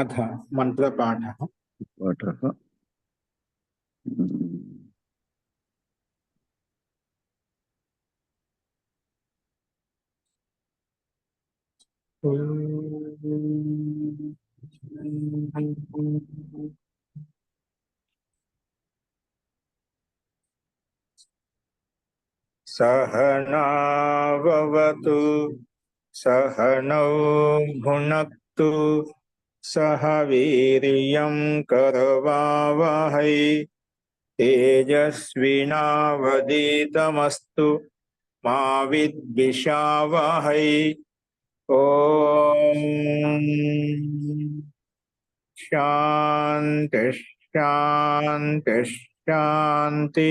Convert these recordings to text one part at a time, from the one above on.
अथ मंत्रपाठः पाठः सहनाववतु सहनौ भुनक्तु सह वीर्यं करवावहै तेजस्विनावधीतमस्तु मा विद्विषावहै। ओम शांति शांति शांति।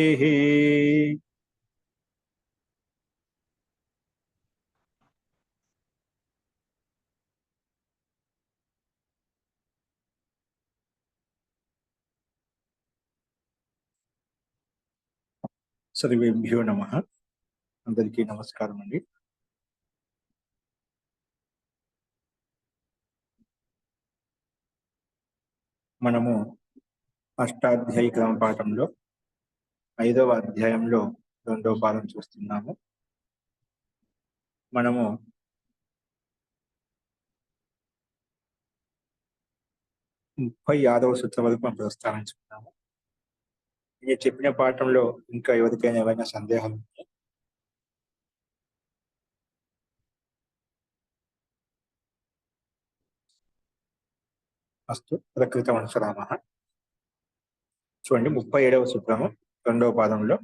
सर्वेभ्यो नमः। अंदरिकी नमस्कारम अंडी। మనము అష్టాధ్యాయ క్రమ పాఠంలో 5వ అధ్యాయంలో 2వ పాఠం చూస్తున్నాము. మనము 36వ సూత్రం వరకు మనం ప్రస్తావించుకున్నాము. ఈ చెప్పిన పాఠంలో ఇంకా ఎవరికైనా ఏమైనా సందేహాలు ఉంటే అస్తు ప్రకృతం అనుసరామః. చూడండి 37వ సూత్రము 2వ పాదంలో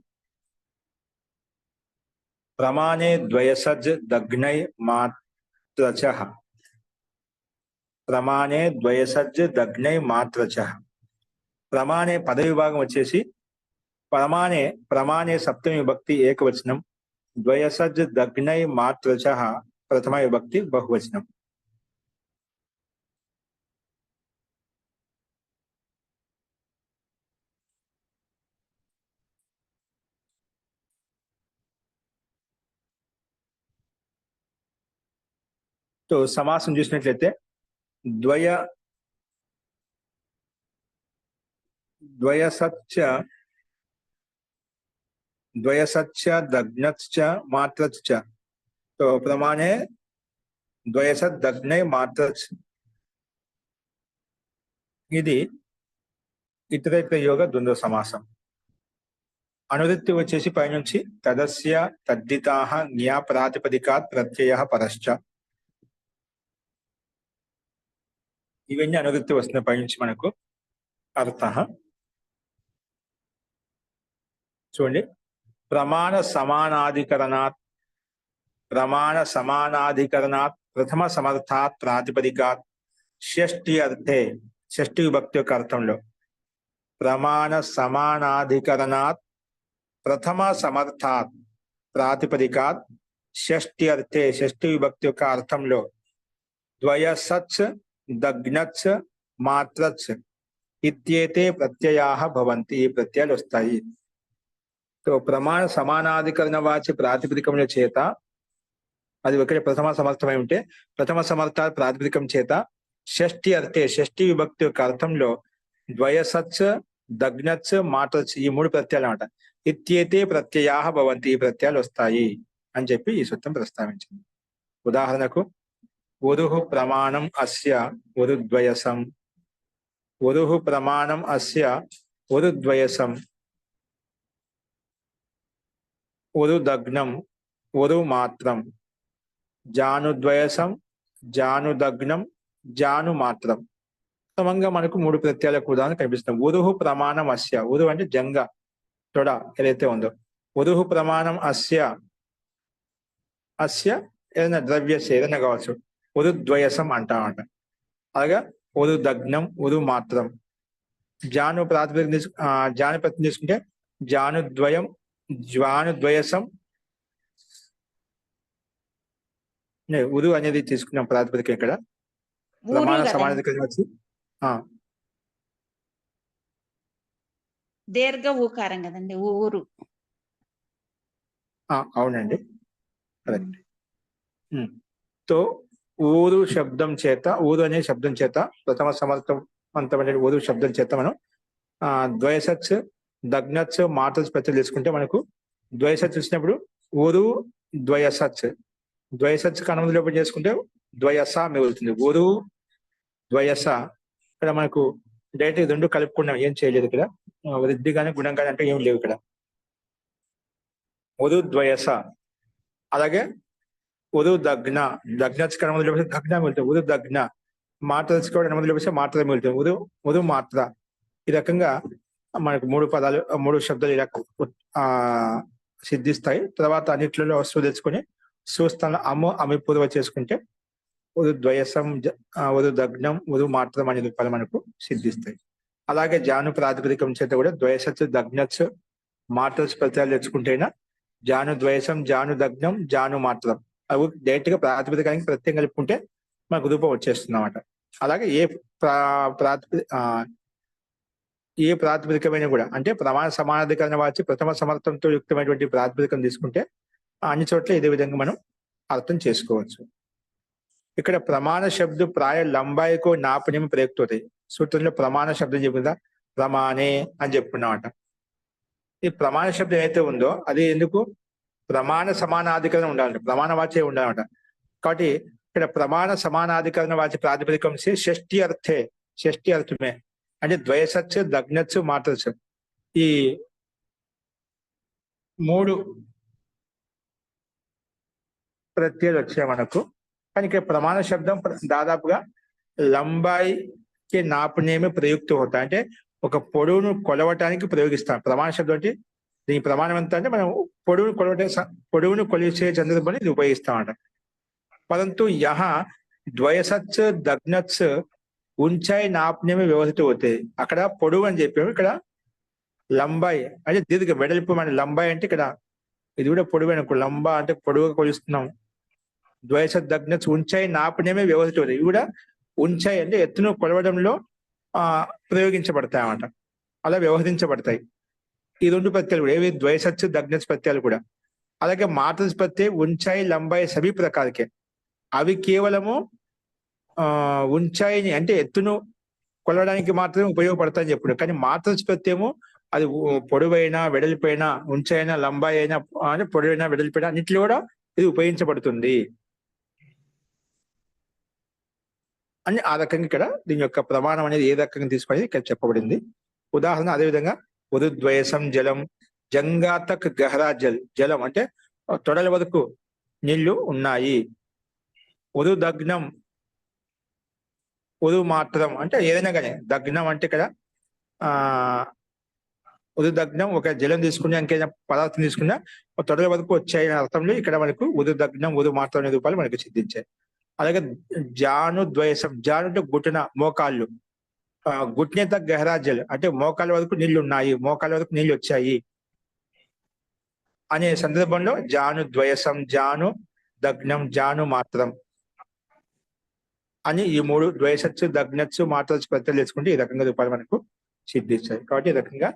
ప్రమాణే ద్వయసజ్ దగ్నై మాత్రచః. ప్రమాణే ద్వయసజ్ దగ్నై మాత్రచః. ప్రమాణే పద విభాగం వచ్చేసి ప్రమాణే ప్రమాణే సప్తమి విభక్తి ఏకవచనం, ద్వయసజ్ దగ్నై మాత్రచః ప్రథమ విభక్తి బహువచనం. तो समाసం చూసినట్లయితే ద్వయసచ్చ దగ్నచ్చ మాత్రచ్చ. तो ప్రమాణే ద్వయసత్ దగ్నై మాత్రచ్. ఇది ఇతరేతర యోగ ద్వంద్వ సమాసం. అనువృత్తి వచ్చేసి పైనుంచి తదస్య తద్దితాః జ్ఞా ప్రాతిపదికాత్ ప్రత్యయః పరశ్చ. ఇవన్నీ అనువృత్తి వస్తున్న పైనుంచి మనకు అర్థః. చూడండి, ప్రమాణ సమానాధికరణాత్ ప్రథమ సమర్థాత్ ప్రాతిపదికాత్ షష్ఠి అర్థే. షష్ఠి విభక్తి యొక్క అర్థంలో ప్రమాణ సమానాధికరణాత్ ప్రథమ సమర్థాత్ ప్రాతిపదికాత్ షష్ఠి అర్థే. షష్ఠి విభక్తి యొక్క అర్థంలో ద్వయసచ్ దగ్నచ్ మాత్రచ్ ఇత్యేతే ప్రత్యయాః భవంతి. ఈ ప్రత్యయాలు వస్తాయి. तो ప్రమాణ సమానాధికరణ వాచ్య ప్రాతిపదికముల చేత అది ఒకటి ప్రథమ సమర్థమై ఉంటే ప్రథమ సమర్థ ప్రాతిపదికం చేత షష్ఠి అర్థే షష్ఠి విభక్తి యొక్క అర్థంలో ద్వయసచ్ దగ్నచ్ మాత్రచ్ ఈ మూడు ప్రత్యయాలు అన్నమాట. ఇత్యేతే ప్రత్యయాః భవంతి. ఈ ప్రత్యయాలు వస్తాయి అని చెప్పి ఈ సూత్రం ప్రస్తావించింది. ఉదాహరణకు వరుః ప్రమాణం అస్య వరుద్వయసం. వరుః ప్రమాణం అస్య వరుద్వయసం. వరుదగ్నం వరుమాత్రం. జానుద్వయసం జానుదగ్నం జానుమాత్రం. క్రమంగా మనకు మూడు ప్రత్యయాలకు ఉదాహరణ కనిపిస్తుంది. వరుః ప్రమాణం అస్య. వరు అంటే జంగ తొడ ఏదైతే ఉందో. వరుః ప్రమాణం అస్య అస్య ఏదైనా ద్రవ్యస్య ఏదైనా కావచ్చు. వరుద్వయసం అంటామంట. అలాగా వరుదగ్నం వరుమాత్రం. జాను ప్రాతిపదిక జాను ప్రతి తీసుకుంటే జానుద్వయం జ్వానుద్వయసం. ఉరు అనేది తీసుకున్నాం ప్రాతిపదిక. ఇక్కడ ప్రమాణ సమానాధికరణ వచ్చి దీర్ఘ ఊకారం కదండి ఊరు. అవునండి, కరెక్ట్. తో ఊరు శబ్దం చేత, ఊరు అనే శబ్దం చేత, ప్రథమ సమర్థవంతమైన ఊరు శబ్దం చేత మనం ద్వయసచ్, దగ్నచ్, మాతృ ప్రత్యయాలు తీసుకుంటే మనకు ద్వయసచ్ వచ్చినప్పుడు ఊరు ద్వయసచ్, ద్వయసచ్ కనుమతి లోపల చేసుకుంటే ద్వయస మిగులుతుంది. ఊరు ద్వయస. ఇక్కడ మనకు డైరెక్ట్ రెండు కలుపుకున్నాం, ఏం చేయలేదు ఇక్కడ. వృద్ధి కానీ గుణం కానీ అంటే ఏం లేవు ఇక్కడ. ఉదు ద్వయస. అలాగే ఉదు దగ్న, దగ్నచ్ కనుమతి లోపల దగ్న మిగులుతుంది. ఉదు దగ్న. మాత్ర కనుమతి లోపల మాత్ర మిగులుతుంది. ఉదు మాత్ర. ఈ రకంగా మనకు మూడు శబ్దాలు ఇలా సిద్ధిస్తాయి. తర్వాత అన్నిట్లలో వస్తువు తెచ్చుకొని సుస్థానం అమి పూర్వ చేసుకుంటే ఉదు ద్వయసం, ఉదు దగ్నం, ఉదు మాత్రం అనే రూపాలు మనకు సిద్ధిస్తాయి. అలాగే జాను ప్రాతిపదికం చేత కూడా ద్వయసచ్, దగ్నచ్, మాత్రస్ ప్రత్యయాలు తెచ్చుకుంటేనా జాను ద్వయసం, జాను దగ్నం, జాను మాత్రం అవి డైరెక్ట్ గా ప్రాతిపదికానికి ప్రత్యయం కలుపుకుంటే మనకు రూపం వచ్చేస్తుంది అన్నమాట. అలాగే ఏ ప్రాతిపదికమైన కూడా అంటే ప్రమాణ సమానాధికరణ వాచి ప్రథమ సమర్థంతో యుక్తమైనటువంటి ప్రాతిపదికం తీసుకుంటే అన్ని చోట్ల ఇదే విధంగా మనం అర్థం చేసుకోవచ్చు. ఇక్కడ ప్రమాణ శబ్ద ప్రాయ లంబాయికో నాపనియం ప్రయుక్త అవుతాయి. సూత్రంలో ప్రమాణ శబ్దం చెప్పిందా, ప్రమాణే అని చెప్పుకున్నామట. ఈ ప్రమాణ శబ్దం ఏదైతే ఉందో అది ఎందుకు ప్రమాణ సమానాధికరణ ఉండాలంట, ప్రమాణ వాచే ఉండాలన్నమాట. కాబట్టి ఇక్కడ ప్రమాణ సమానాధికరణ వాచి ప్రాతిపదికం షష్ఠి అర్థే, షష్ఠి అర్థమే అంటే ద్వయసచ్, దగ్నచ్, మాత్రచ్ ఈ మూడు ప్రత్యయాలు వచ్చాయి మనకు. కానీ ఇక్కడ ప్రమాణ శబ్దం దాదాపుగా లంబాయికి నాపునేమే ప్రయుక్తి అవుతాయి, అంటే ఒక పొడవును కొలవటానికి ప్రయోగిస్తాం. ప్రమాణ శబ్దం అంటే దీని ప్రమాణం ఎంత అంటే మనం పొడవును కొలిచే సందర్భాన్ని ఇది ఉపయోగిస్తామంట. పరంతు యహ ద్వయసచ్, దగ్నచ్ ఉంచాయి నాపునేమే వ్యవహృత అవుతాయి. అక్కడ పొడవు అని చెప్పాము, ఇక్కడ లంబాయి అంటే దీర్ఘ వెడల్పు. మన లంబాయి అంటే ఇక్కడ ఇది కూడా పొడవు అనుకో, లంబా అంటే పొడవుగా కొలుస్తున్నాం. ద్వయస దగ్నచ్ ఉంచాయి నాపునేమే వ్యవహృత అవుతాయి. ఇవి కూడా ఉంచాయి అంటే ఎత్తును కొలవడంలో ప్రయోగించబడతాయి అన్నమాట, అలా వ్యవహరించబడతాయి. ఈ రెండు ప్రత్యయాలు కూడా ఏవి ద్వయసచ్, దగ్నచ్ ప్రత్యయాలు కూడా. అలాగే మాత్రస్ ప్రత్యయ ఉంచాయి, లంబాయి సభీ ప్రకారకే అవి కేవలము ఉంచాయిని అంటే ఎత్తును కొలవడానికి మాత్రమే ఉపయోగపడతాయని చెప్పాడు. కానీ మాత్రస్ ప్రత్యయము అది పొడవైనా వెడల్పైనా, ఉంచైనా లంబాయి అయినా అంటే పొడవైనా వెడల్పైనా అన్నింటిలో కూడా ఇది ఉపయోగించబడుతుంది అని ఆ రకంగా ఇక్కడ దీని యొక్క ప్రమాణం అనేది ఏ రకంగా తీసుకునేది ఇక్కడ చెప్పబడింది. ఉదాహరణ అదేవిధంగా ఉదుద్వయసం జలం, జంగాతక్ గహరా జలం అంటే తొడల వరకు నీళ్లు ఉన్నాయి. ఉదు దగ్నం, ఉదు మాత్రం అంటే ఏదైనా కానీ, దగ్నం అంటే ఇక్కడ ఉదు దగ్నం ఒక జలం తీసుకుని ఇంకేదైనా పదార్థం తీసుకున్నా తొడల వరకు వచ్చాయి అర్థంలో ఇక్కడ మనకు ఉదు దగ్నం, ఉదు మాత్రం అనే రూపాయలు మనకు సిద్ధించాయి. అలాగే జాను ద్వయసం, జాను అంటే గుట్టన మోకాళ్ళు, గుట్నేత గహరాజల్ అంటే మోకాళ్ళ వరకు నీళ్లు ఉన్నాయి, మోకాళ్ళ వరకు నీళ్లు వచ్చాయి అనే సందర్భంలో జాను ద్వయసం, జాను దగ్నం, జాను మాత్రం అని ఈ మూడు ద్వయసచ్చు, దగ్నచ్చు, మాత్రచ్చు ప్రత్యయాలు తీసుకుంటే ఈ రకంగా రూపాయలు మనకు సిద్ధిస్తాయి. కాబట్టి ఈ రకంగా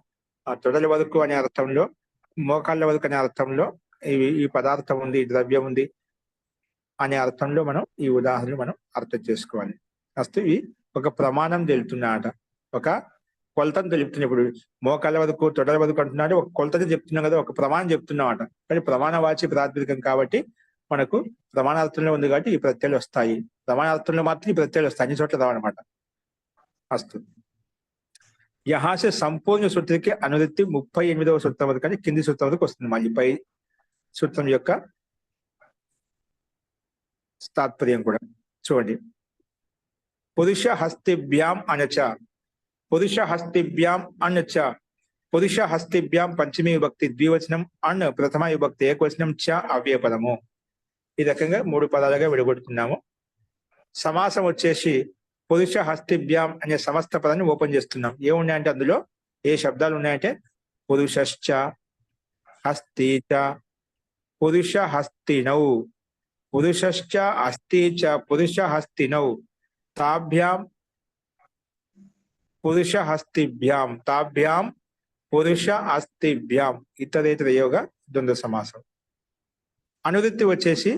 తొడల వరకు అనే అర్థంలో, మోకాళ్ళ వరకు అనే అర్థంలో ఈ పదార్థం ఉంది, ద్రవ్యం ఉంది అనే అర్థంలో మనం ఈ ఉదాహరణలు మనం అర్థం చేసుకోవాలి. ఫస్ట్ ఇవి ఒక ప్రమాణం తెలుపుతున్నాట, ఒక కొలతను తెలుపుతున్నా. ఇప్పుడు మోకాళ్ళ వరకు, తొడల వరకు అంటున్నాడు, ఒక కొలతని చెప్తున్నాం కదా, ఒక ప్రమాణం చెప్తున్నామట. కానీ ప్రమాణవాచి ప్రాతిపదికం కాబట్టి మనకు ప్రమాణార్థంలో ఉంది కాబట్టి ఈ ప్రత్యయాలు వస్తాయి. ప్రమాణార్థంలో మాత్రం ఈ ప్రత్యయాలు వస్తాయి, అన్ని చోట్ల రావన్నమాట. అస్తు యహాసే సంపూర్ణ సూత్రకి అనువృత్తి 38వ సూత్రం వరకు కానీ కింది సూత్రం వరకు వస్తుంది. మళ్ళీ పై సూత్రం యొక్క తాత్పర్యం కూడా చూడండి. పురుష హస్తిభ్యాం అనచ, పురుష హస్తిభ్యాం అనచ, పురుష హస్తిభ్యాం పంచమీ విభక్తి ద్వివచనం అన్, ప్రథమ విభక్తి ఏకవచనం చ అవ్యయపదము. ఈ రకంగా మూడు పదాలుగా విడగొట్టుకున్నాము. సమాసం వచ్చేసి పురుష హస్తిభ్యాం అనే సమస్త పదాన్ని ఓపెన్ చేస్తున్నాం. ఏమున్నాయంటే అందులో ఏ శబ్దాలు ఉన్నాయంటే పురుషశ్చ, హస్తిచ, పురుష హస్తినౌ, పురుషశ్చ అస్తి చ పురుష హస్తినౌ, తాభ్యాం పురుష హస్తిభ్యాం, తాభ్యాం పురుష హస్తిభ్యాం ఇతరేతర యోగ ద్వంద్వ సమాసం. అనువృత్తి వచ్చేసి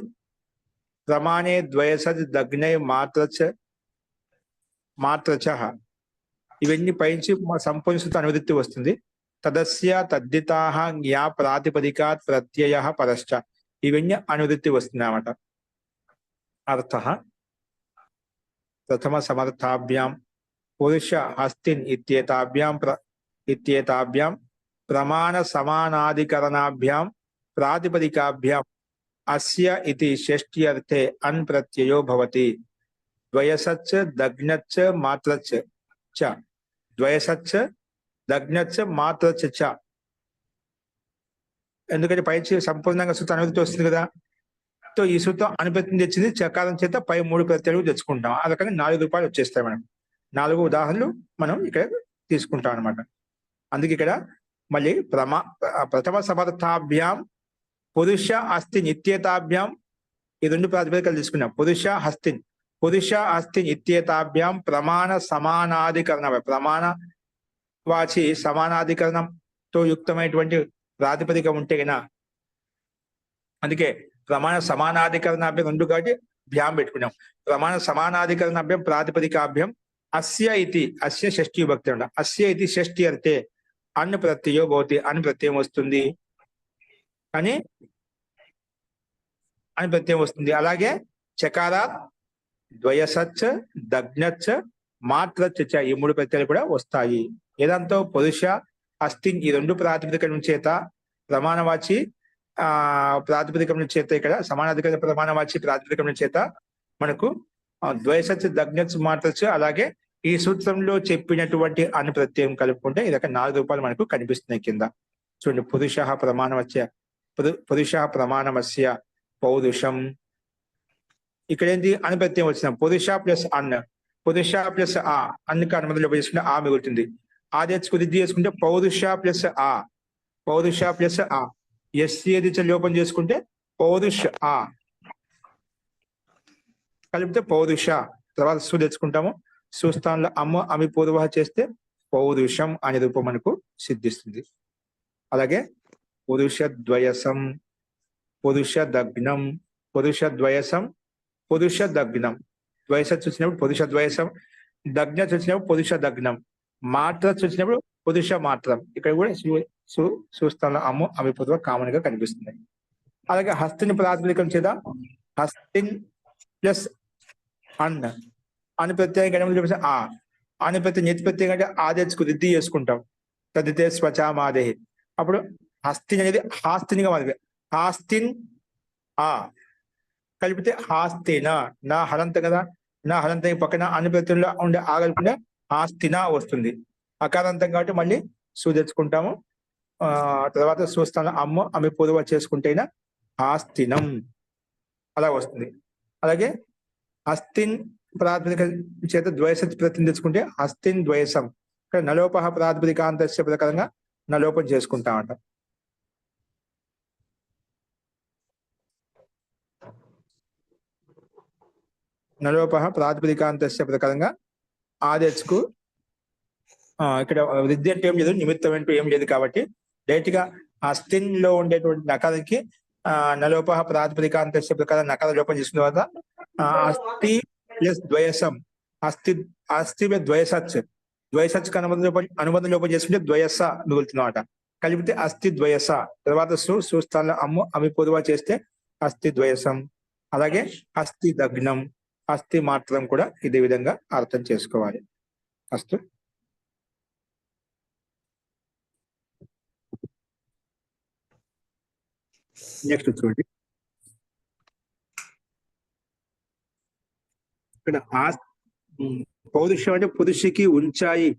ప్రమాణే ద్వయసద్ దగ్నై మాత్రచ ఇవన్నీ పైంచి సంపూర్ణ అనువృత్తి వస్తుంది. తదస్య తద్దితాః జ్ఞా ప్రాతిపదికాత్ ప్రత్యయః పరశ్చ ఇవన్నీ అనువృత్తి వస్తుంది అన్నమాట. అర్థః ప్రథమ సమర్థాభ్యాం పురుష హస్తిన్ ఇత్యేతాభ్యాం ప్రమాణ సమానాధికరణాభ్యాం ప్రాతిపదికాభ్యాం అస్య ఇతి షష్ఠ్యర్థే అన్ ప్రత్యయో భవతి. ద్వయసచ్చ దగ్నచ్చ మాత్రచ్చ చ ద్వయసచ్చ దగ్నచ్చ మాత్రచ్చ చ. ఎందుకంటే పై సంపూర్ణంగా సూత్రం అనువృత్తి వస్తుంది కదా. సో ఈ సూత్రం అనుపత్తిని తెచ్చింది చకారం చేత పై 3 ప్రత్యయాలు తెచ్చుకుంటాం. ఆ రకంగా 4 రూపాయలు వచ్చేస్తాయి. మనం 4 ఉదాహరణలు మనం ఇక్కడ తీసుకుంటాం అనమాట. అందుకే ఇక్కడ మళ్ళీ ప్రథమ సమర్థాభ్యాం పురుష హస్తిన్ ఇత్యేతాభ్యాం ఈ 2 ప్రాతిపదికలు తీసుకున్నాం. పురుష హస్తిన్ ఇత్యేతాభ్యాం ప్రమాణ సమానాధికరణ ప్రమాణ వాచి సమానాధికరణంతో యుక్తమైనటువంటి ప్రాతిపదిక ఉంటే గన అందుకే ప్రమాణ సమానాధికరణాభ్యం 2 కాబట్టి భ్యాం పెట్టుకున్నాం. ప్రమాణ సమానాధికరణాభ్యం ప్రాతిపదికాభ్యం అస్య షష్ఠీ విభక్తి ఉండ అస్య ఇది షష్ఠీ అర్థే అన్ ప్రత్యయో భవతి. అన్ ప్రత్యయం వస్తుంది అని వస్తుంది. అలాగే చకారాత్ ద్వయసచ్చ దగ్నచ్చ మాత్రచ్చ ఈ 3 ప్రత్యయాలు కూడా వస్తాయి. ఏదంతో పురుష హస్తిన్ ఈ 2 ప్రాతిపదికల చేత ప్రమాణవాచి ప్రాతిపదికం చేత ఇక్కడ సమానాధికరణ ప్రమాణవాచి ప్రాతిపదికం చేత మనకు ద్వయసచ్చ దగ్నచ్చ మాత్రచ్చ అలాగే ఈ సూత్రంలో చెప్పినటువంటి అను ప్రత్యయం కలుపుకుంటే ఇది 4 రూపాయలు మనకు కనిపిస్తున్నాయి కింద చూడండి. పురుష ప్రమాణమస్య పౌరుషం. ఇక్కడ ఏంటి అను ప్రత్యయం వచ్చిన పురుష ప్లస్ అన్న పురుష ప్లస్ ఆ అన్నకి అనుమతిలో చేసుకుంటే ఆ మిగులుతుంది. ఆ తెచ్చుకుని చేసుకుంటే పౌరుష ప్లస్ ఆ ఎస్సీ లోపం చేసుకుంటే పౌరుష ఆ కలిపితే పౌరుష. తర్వాత సు తెచ్చుకుంటాము. సుస్థానంలో అమ్మ అమి పూర్వ చేస్తే పౌరుషం అనే రూపం మనకు సిద్ధిస్తుంది. అలాగే పురుష ద్వయసం పురుష దగ్నం ద్వయసత్ వచ్చినప్పుడు పురుష ద్వయసం దగ్నత్ వచ్చినప్పుడు పురుష దగ్నం మాత్రత్ వచ్చినప్పుడు పురుష మాత్రం. ఇక్కడ కూడా సుస్థానంలో అమ్మ అమి పూర్వ కామన్ గా కనిపిస్తుంది. అలాగే హస్తిని ప్రాతిపదికం చేత హస్తిన్ ప్లస్ అన్న అని ప్రత్యేక ఆ అని ప్రత్యేక నితి ప్రత్యేక అంటే ఆదేశకు రిద్ధి చేసుకుంటాం. తదితే స్వచామాదేహి అప్పుడు హస్తిన్ అనేది హాస్తినిగా మాది హాస్తిన్ ఆ కలిపితే హాస్తిన నా హలంత కదా. నా హలంత పక్కన అన్ని ప్రత్యయంలో ఉండే ఆగలుపుండే హాస్తిన వస్తుంది. అకారాంతం కాబట్టి మళ్ళీ సు తెచ్చుకుంటాము. తర్వాత సుస్థానం అమ్మ అమి పూర్వ చేసుకుంటేనా హాస్తినం అలా వస్తుంది. అలాగే హస్తిన్ ప్రాతిపదిక చేత ద్వయసత్ ప్రతిని తెచ్చుకుంటే హస్తిన్ ద్వయసం. ఇక్కడ నలోపహ ప్రాతిపదికాంతస్య ప్రకారంగా నలోపం చేసుకుంటామట. నలోపహ ప్రాతిపదికాంతస్య ప్రకారంగా ఆదేశకు ఇక్కడ విద్య అంటే ఏం లేదు, నిమిత్తం అంటూ ఏం లేదు కాబట్టి డైరెక్ట్ గా హస్తిన్ లో ఉండేటువంటి నకారానికి నలోపహ ప్రాతిపదికాంతస్య ప్రకారం నకార లోపం చేసుకున్న తర్వాత అస్థి ప్లస్ ద్వయసం అస్థి ద్వయసచ్ అనుబంధ లోపం చేసుకుంటే ద్వయస మిగులుతున్నమాట. కలిపితే అస్థి ద్వయస. తర్వాత సుస్థానంలో అమ్ము అమి పొదువ చేస్తే అస్థి ద్వయసం. అలాగే అస్థి దగ్నం అస్థి మాత్రం కూడా ఇదే విధంగా అర్థం చేసుకోవాలి. అస్తు నెక్స్ట్ చూడండి. ఇక్కడ పౌరుషం అంటే పురుషుకి ఉంచాయి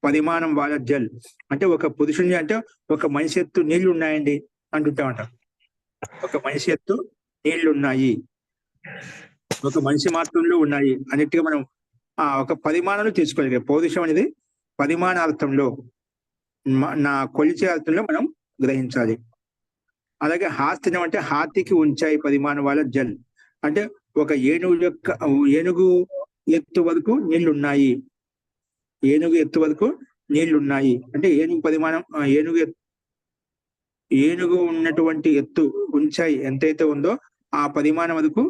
పరిమాణం వాళ్ళ జల్ అంటే ఒక పురుషుని అంటే ఒక మనిషి ఎత్తు నీళ్లు ఉన్నాయండి అంటుంటామంట. ఒక మనిషి ఎత్తు నీళ్లు ఉన్నాయి, ఒక మనిషి మాత్రంలో ఉన్నాయి అన్నట్టుగా మనం ఒక పరిమాణాలు తీసుకోవాలి. పౌరుషం అనేది పరిమాణార్థంలో నా కొలిచే అర్థంలో మనం గ్రహించాలి. అలాగే హాస్తినం అంటే హాతికి ఉంచాయి పరిమాణం వాళ్ళ జల్ అంటే ఒక ఏనుగు ఎత్తు వరకు నీళ్లున్నాయి. ఏనుగు ఎత్తు వరకు నీళ్లున్నాయి అంటే ఏనుగు పరిమాణం ఏనుగు ఉన్నటువంటి ఎత్తు ఉంచాయి ఎంతైతే ఉందో ఆ పరిమాణం వరకు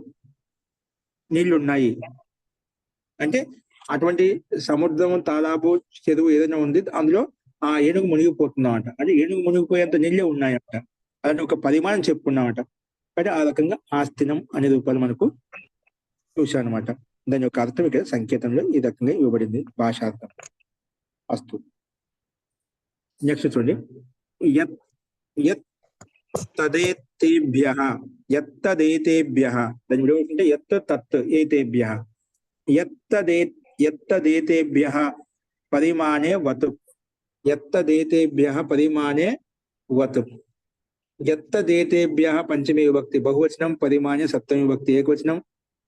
నీళ్లున్నాయి అంటే అటువంటి సముద్రం, తాలాబు, చెరువు ఏదైనా ఉంది, అందులో ఆ ఏనుగు మునిగిపోతుందన్నమాట. అంటే ఏనుగు మునిగిపోయేంత నీళ్ళే ఉన్నాయంట. అలాంటి ఒక పరిమాణం చెప్పుకున్నామట. అంటే ఆ రకంగా ఆస్తినం అనే రూపాలు మనకు చూశానమాట. దాని యొక్క అర్థం ఇక్కడ సంకేతంలో ఈ రకంగా ఇవ్వబడింది, భాషార్థం. అస్తు. నెక్స్ట్ చూడండి, యత్ యత్ తదేతేభ్యః, యత్తదేతేభ్యః. దాని విలువ ఏంటంటే యత్ తత్ ఏతేభ్యః, యత్తదేతేభ్యః పరిమాణే వతు, యత్తదేతేభ్యః పరిమాణే వతు. యత్తదేతేభ్యః పంచమీ విభక్తి బహువచనం, పరిమాణే సప్తమి విభక్తి ఏకవచనం,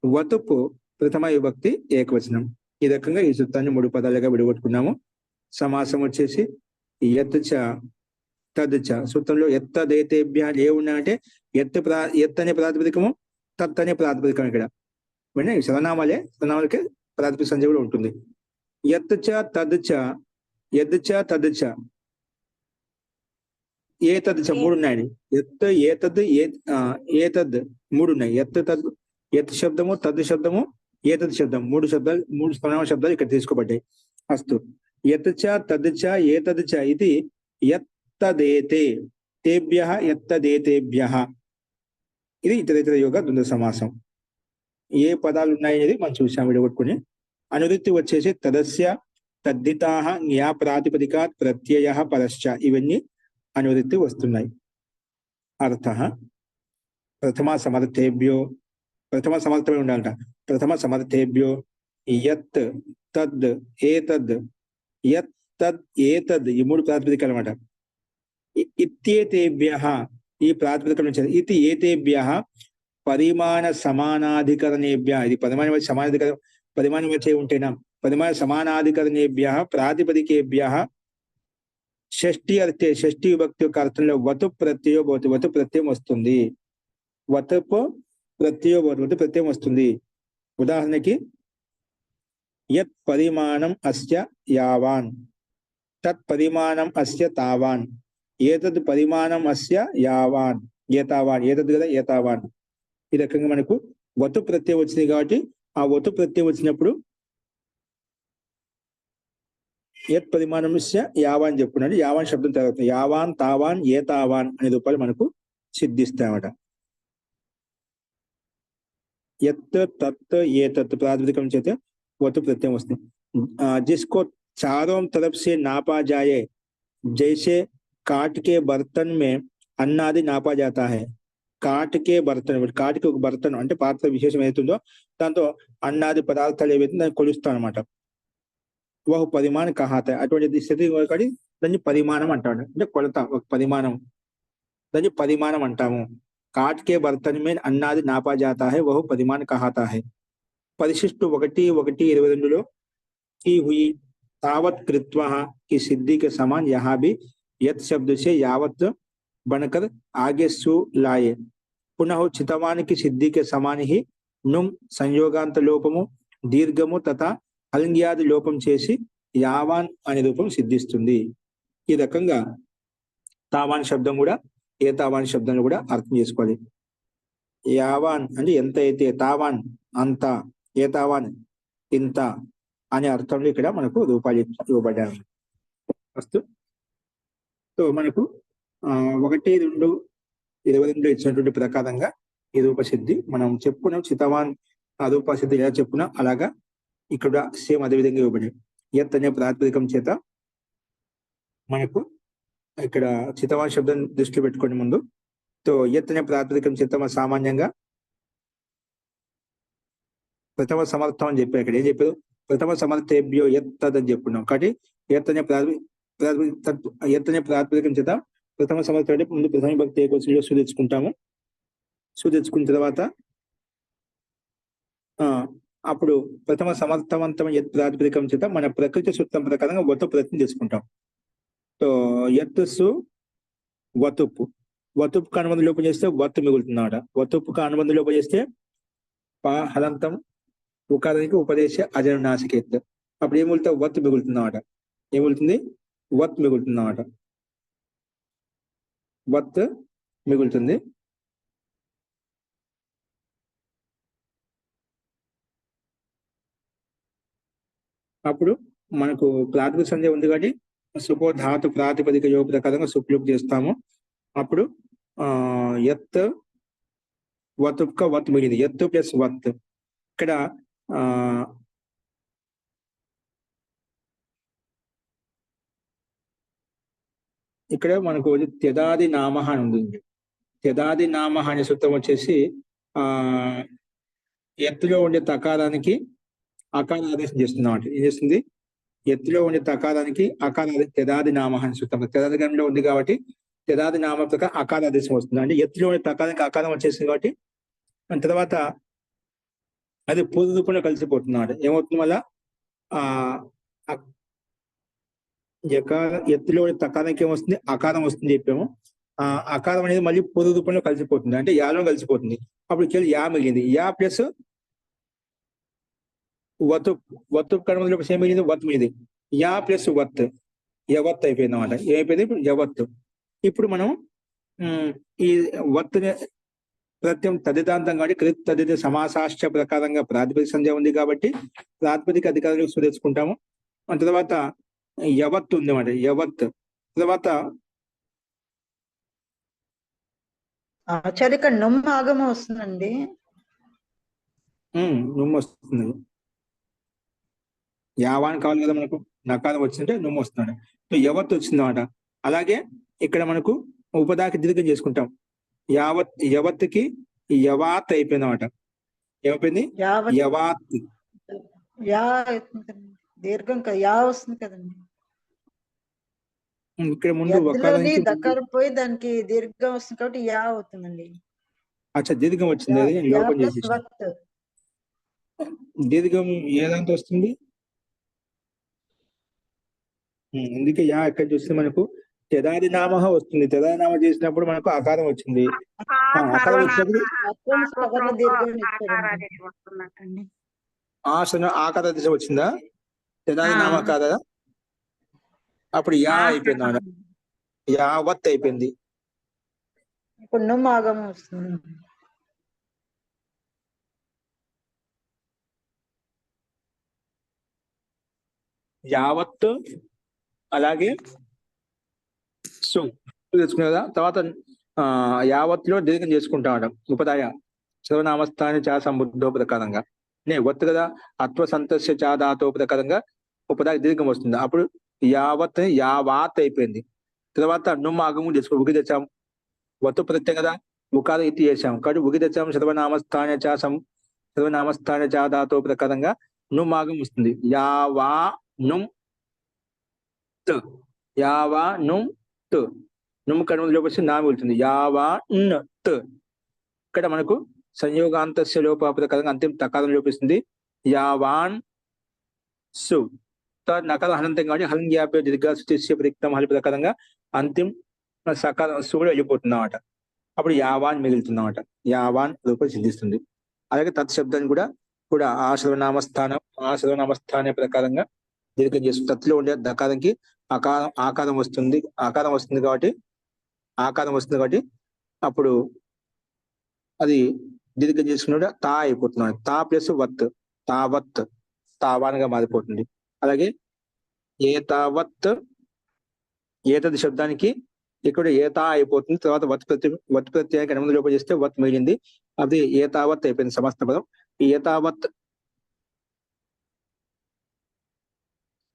వతుపు ప్రథమ విభక్తి ఏకవచనం. ఈ రకంగా ఈ సూత్రాన్ని 3 పదాలుగా విడగొట్టుకున్నాము. సమాసం వచ్చేసి యత్ చ తద్ చ. సూత్రంలో యత్తదేతేభ్యః ఏ ఉన్నాయంటే యత్ అనే ప్రాతిపదికము, తత్ అనే ప్రాతిపదికం. ఇక్కడ ఈ సర్వనామాలకే ప్రాతిపదిక సంజ్ఞ కూడా ఉంటుంది. యత్ చ తద్ చ, యద్ చ తద్ చ, ఏతద్ చ 3 ఉన్నాయండి. యత్ ఏతద్ ఏతద్ 3 ఉన్నాయి. యత్ శబ్దము, తద్ శబ్దము, ఏతద్ శబ్దం, 3 శబ్దాలు, 3 సర్వనామ శబ్దాలు ఇక్కడ తీసుకోబడ్డాయి. అస్తు. యత్ చ తద్ చ ఏతద్ చ ఇది యత్తదేతే తేభ్యః యత్తదేతేభ్యః. ఇది ఇతరేతర యోగ ద్వంద్వ సమాసం. ఏ పదాలు ఉన్నాయి అనేది మనం చూసాం విడగొట్టుకుని. అనువృత్తి వచ్చేసి తదస్య తద్దితాః జ్ఞా ప్రాతిపదికాత్ ప్రత్యయః పరశ్చ. ఇవన్నీ అనువృత్తి వస్తున్నాయి. అర్థః ప్రథమ సమర్థేభ్యో, ప్రథమ సమర్థమే ఉండాలంట. ప్రథమ సమర్థేభ్యో యత్ తద్ ఏతద్, యత్ తద్ ఏతద్ ఈ 3 ప్రాతిపదికలు అనమాట. ఇత్యేతేభ్యః ఈ ప్రాతిపదికల నుంచి ఇతి ఏతేభ్యః పరిమాణ సమానాధికరణేభ్యః. ఇది పరిమాణం వచ్చే ఉంటేనా పరిమాణ సమానాధికరణేభ్యః ప్రాతిపదికేభ్యః షష్ఠి అర్థే, షష్ఠి విభక్తి యొక్క అర్థంలో వతు ప్రత్యయో భవతి, వతు ప్రత్యయం వస్తుంది. వతుపు ప్రత్యయో భవతి, వతు ప్రత్యయం వస్తుంది. ఉదాహరణకి యత్ పరిమాణం అస్య యావాన్, తత్ పరిమాణం అస్య తావాన్, ఏతద్ పరిమాణం అస్య యావాన్ ఏతావాన్, ఏతద్ కదా ఏతావాన్. ఈ రకంగా మనకు వతు ప్రత్యయం వచ్చింది కాబట్టి ఆ వతు ప్రత్యయం వచ్చినప్పుడు యత్ పరిమాణం యావాన్ చెప్పుకున్నాడు. యావాన్ శబ్దం తర్వాత యావాన్, తావాన్, ఏతావాన్ అనే రూపాలు మనకు సిద్ధిస్తాయన్నమాట. యత్ తత్ ఏతత్ ప్రాతిపదికం చేత वतु प्रत्यय वस्तु जिसको चारों तरफ से नापा जाए, जैसे काट के बर्तन में अन्न आदि नापा जाता है. काट के बर्तन बर्तन అంటే పాత్ర విశేషం ఏతుందో దాంతో అన్నాది పదార్థాలు ఏవైతే దాన్ని కొలుస్తాం అన్నమాట. వహు పరిమాణం కహాత అటువంటి స్థితి ఒకటి దాన్ని పరిమాణం అంటాడు. అంటే కొలత ఒక పరిమాణం, దాన్ని పరిమాణం అంటాము. काट के बर्तन में अन्नादि नापा जाता है, वह परिमाण कहाता है. परिशिष्ट 1:1:22 की हुई तावत कृत्वा की सिद्धि के समान यहाँ भी यत शब्द से यावत बनकर आगे सु लाए. पुनः चितवान की सिद्धि के समान ही नुम संयोगांत लोपमु, दीर्घमु तथा हलंग्यादि लोपम చేసి యావాన్ అనే రూపం సిద్ధిస్తుంది. ఈ రకంగా తావాన్ శబ్దం కూడా ఏతావాన్ శబ్దాన్ని కూడా అర్థం చేసుకోవాలి. యావాన్ అంటే ఎంత అయితే, తావాన్ అంత, ఏతావాన్ ఇంత అనే అర్థంలో ఇక్కడ మనకు రూపాలు ఇవ్వబడ్డారు. ఫస్ట్ సో మనకు 1:2:22 ఇచ్చినటువంటి ప్రకారంగా ఈ రూపసిద్ధి మనం చెప్పుకున్నాం. చితవాన్ ఆ రూపసిద్ధి ఎలా చెప్పుకున్నా అలాగా ఇక్కడ సేమ్ అదే విధంగా ఇవ్వబడింది. యత్ అనే ప్రాతిపదికం చేత మనకు ఇక్కడ చితవాన్ శబ్దం దృష్టిలో పెట్టుకోండి ముందు. సో యత్ అనే ప్రాతిపదికం చేత మనం సామాన్యంగా ప్రథమ సమర్థం అని చెప్పారు. ఇక్కడ ఏం చెప్పారు? ప్రథమ సమర్థేభ్యో యత్ అని చెప్పుకున్నాం. కాబట్టి యత్ అనే ప్రాతిపదికం చేత ప్రథమ సమర్థం అంటే ముందు ప్రథమ భక్తి ఏకవచనంలో సు తెచ్చుకుంటాము. సు తెచ్చుకున్న తర్వాత అప్పుడు ప్రథమ సమర్థవంతం యత్ ప్రాతిపదికం చేత మన ప్రకృతి సూత్రం ప్రకారంగా వతు ప్రత్యయం తీసుకుంటాం. సో యత్ సు వతుపు, వతుపుకు అనుబంధం లోపం చేస్తే వత్ మిగులుతుందన్నమాట. వతుపుకు అనుబంధం లోపం చేస్తే హలంతం ఉకారానికి ఉపదేశ అజనునాసికేత్. అప్పుడు ఏం మిగులుతా? వత్ మిగులుతుందన్నమాట. ఏం మిగులుతుంది? వత్ మిగులుతుందన్నమాట. వత్ మిగులుతుంది. అప్పుడు మనకు ప్రాతిపదిక సంధ్య ఉంది కాబట్టి సుపో ధాతు ప్రాతిపదిక యోగ ప్రకారంగా సుప్లుక్ చేస్తాము. అప్పుడు ఎత్ వతుక్క వత్ మిగిలింది, ఎత్తు ప్లస్ వత్. ఇక్కడ ఆ ఇక్కడ మనకు త్యదాది నామ అని ఉంది. త్యదాది నామ అనే సూత్రం వచ్చేసి ఆ ఎత్తులో ఉండే తకారానికి అకార ఆదేశం చేస్తున్నాం అంటే ఏం చేస్తుంది, ఎత్తులో ఉండే తకారానికి అకార త్యదాది నామ అని సూత్రం త్యదాది గణంలో ఉంది కాబట్టి త్యదాది నామ ప్రకారం అకార ఆదేశం వస్తుంది. అంటే ఎత్తులో ఉండే తకారానికి అకారం వచ్చేసింది కాబట్టి దాని తర్వాత అది పూర్వ రూపంలో కలిసిపోతుంది అన్నమాట. ఏమవుతుంది మళ్ళా ఎత్తులో తకారానికి ఏమొస్తుంది, అకారం వస్తుంది చెప్పాము. అకారం అనేది మళ్ళీ పూర్వ రూపంలో కలిసిపోతుంది, అంటే యాలో కలిసిపోతుంది. అప్పుడు యా మిగిలింది, యా ప్లస్ వతు వతు కర్మలో ఏం మిగిలింది, వత్ మిగిలింది. యా ప్లస్ వత్ యవత్ అయిపోయింది అనమాట. ఏమైపోయింది ఇప్పుడు యవత్. ఇప్పుడు మనం ఈ వత్ ప్రత్యం తదితాంతం కాబట్టి కృత్ తదిత సమాసాశ్చ ప్రకారంగా ప్రాతిపదిక సంధ్య ఉంది కాబట్టి ప్రాతిపదిక అధికారులకు సుదేసుకుంటాము. ఆ తర్వాత యవత్ ఉంది అన్నమాట. యవత్ తర్వాత ఆచార్య ఇక్కడ నొమ్మ ఆగమ వస్తుందండి. నొమ్ము వస్తుంది. యావాన్ కావాలి కదా మనకు, నకారం వచ్చిందంటే నొమ్ము వస్తుంది. యవత్ వచ్చింది అన్నమాట. అలాగే ఇక్కడ మనకు ఉపదాకి దీర్ఘం చేసుకుంటాం. యవత్కి యవాత్ అయిపోయింది అన్నమాట. ఏమైపోయింది, యవాత్. యా దీర్ఘం యా వస్తుంది కదండి. ఇక్కడ ముందు దక్కర పోయి దానికి దీర్ఘం వస్తుంది కాబట్టి యా అవుతుందండి. అచ్చా, దీర్ఘం వచ్చింది, అది లోపం చేసి. దీర్ఘం ఏదంతా వస్తుంది, అందుకే యా ఎక్కడ చూస్తే మనకు తెదాది నామ వస్తుంది. తెదాది నామ చేసినప్పుడు మనకు ఆకారం వచ్చింది. ఆకారం వచ్చినప్పుడు ఆకార దిశ వచ్చిందా, తెదాది నామ కాదా, అప్పుడు యా అయిపోయింది అన్నమాట. యావత్ అయిపోయింది. ఇప్పుడు నొమ్మ ఆగమ వస్తుంది. యావత్ అలాగే సు తెలుసుకునే కదా. తర్వాత యావత్లో దీర్ఘం చేసుకుంటాం ఉపదాయ సర్వనామస్థాని చా సంబుద్ధో ప్రకారంగా వత్తు కదా, అత్వ సంతస్య చా ధాతో ప్రకారంగా ఉపదాయ దీర్ఘం వస్తుంది. అప్పుడు యావత్ యావాత్ అయిపోయింది. తర్వాత నుమ్మ ఆగము చేసుకో ఉగి తెచ్చాం, వత్తు ప్రత్యయం కదా, ఉకార ఇతి చేసాం కాబట్టి ఉగి తెచ్చాం సర్వనామస్థాన చా సర్వనామస్థాన చా ధాతో ప్రకారంగా నుమ్మ ఆగం వస్తుంది. యావా నుమ్ త్, యావా నుమ్ త్, నుమ్ కర్మలో వచ్చి నా వెళ్తుంది. యావా న్ త్. ఇక్కడ మనకు సంయోగాంతస్య లోప ప్రకారంగా అంతిమ తకారం లోపిస్తుంది. యావాన్ సు నకారం హనంతం కాబట్టి హలం గ్యాప్ దీర్ఘ ప్రయుక్తం హలి ప్రకారంగా అంతిమ సకారం సు కూడా వెళ్ళిపోతుంది అన్నమాట. అప్పుడు యావాన్ మిగులుతుంది అన్నమాట. యావాన్ రూపం సిద్ధిస్తుంది. అలాగే తత్శబ్దాన్ని కూడా ఆ సర్వనామస్థానం ప్రకారంగా దీర్ఘం చేస్తుంది. తత్తులో ఉండే దకారంకి ఆకారం వస్తుంది కాబట్టి అప్పుడు అది దీర్ఘం చేసుకున్న తా అయిపోతున్నాడు. తా ప్లస్ వత్ తావత్ తావాన్గా మారిపోతుంది. అలాగే ఏతావత్ ఏతది శబ్దానికి ఇక్కడ ఏతా అయిపోతుంది. తర్వాత వత్ ప్రత్యయానికి 8 లోపల చేస్తే వత్ మిగిలింది, అది ఏతావత్ అయిపోయింది సమస్త పదం. ఈ ఏతావత్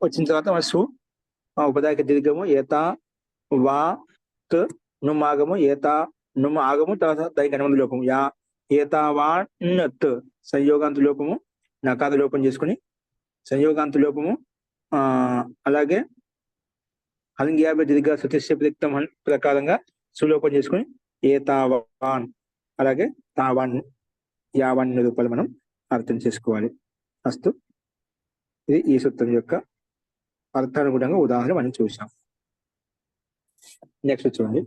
వచ్చిన తర్వాత సు ఉపదాయక దీర్ఘము ఏతా వా త్ నుమ్ ఆగము ఏతా నుమ్ ఆగము తర్వాత దానికి 8 లోపము యా ఏతావా త్ సంయోగాంత లోపము నకార లోపం చేసుకుని సంయోగాంత లోపము అలాగే హలింగ్యాభ్య దీర్ఘ సతస్య ప్రయుక్తం ప్రకారంగా సులోపం చేసుకుని ఏతావాన్ అలాగే తావాన్ యావాన్ రూపాయలు మనం అర్థం చేసుకోవాలి. అస్తు, ఇది ఈ సూత్రం యొక్క అర్థానుగుణంగా ఉదాహరణ మనం చూసాం. నెక్స్ట్ చూడండి,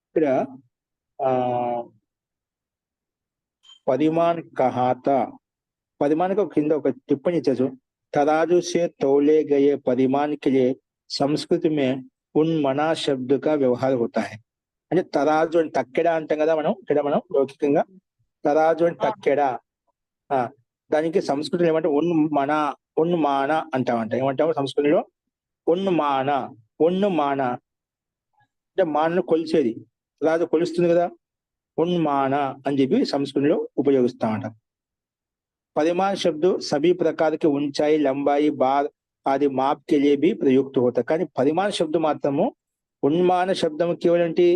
ఇక్కడ परिमाण कहाता, परिमाण को కింద ఒక टिप्पणी इच्छा, तराजू से तौले गए परिमाण के लिए संस्कृत में उन मना शब्द का व्यवहार होता है. అంటే తరాజు అని తక్కెడ అంటాం కదా మనం. ఇక్కడ మనం లౌకికంగా తరాజు అని తక్కెడ, దానికి సంస్కృతిలో ఏమంటే ఉన్మాన అంటామంట. ఏమంటాము సంస్కృతిలో? ఉన్మాన. ఉన్మాన అంటే మానను కొలిచేది, రాజు కొలుస్తుంది కదా, ఉన్మాన అని చెప్పి సంస్కృతిలో ఉపయోగిస్తామంట. परिमाण शब्द सभी प्रकार के ऊंचाई लंबाई बार आदि माप के लिए भी प्रयुक्त होता है. కానీ పరిమాణ శబ్దం మాత్రము ఉన్మాన శబ్దం కేవలం ఏంటి?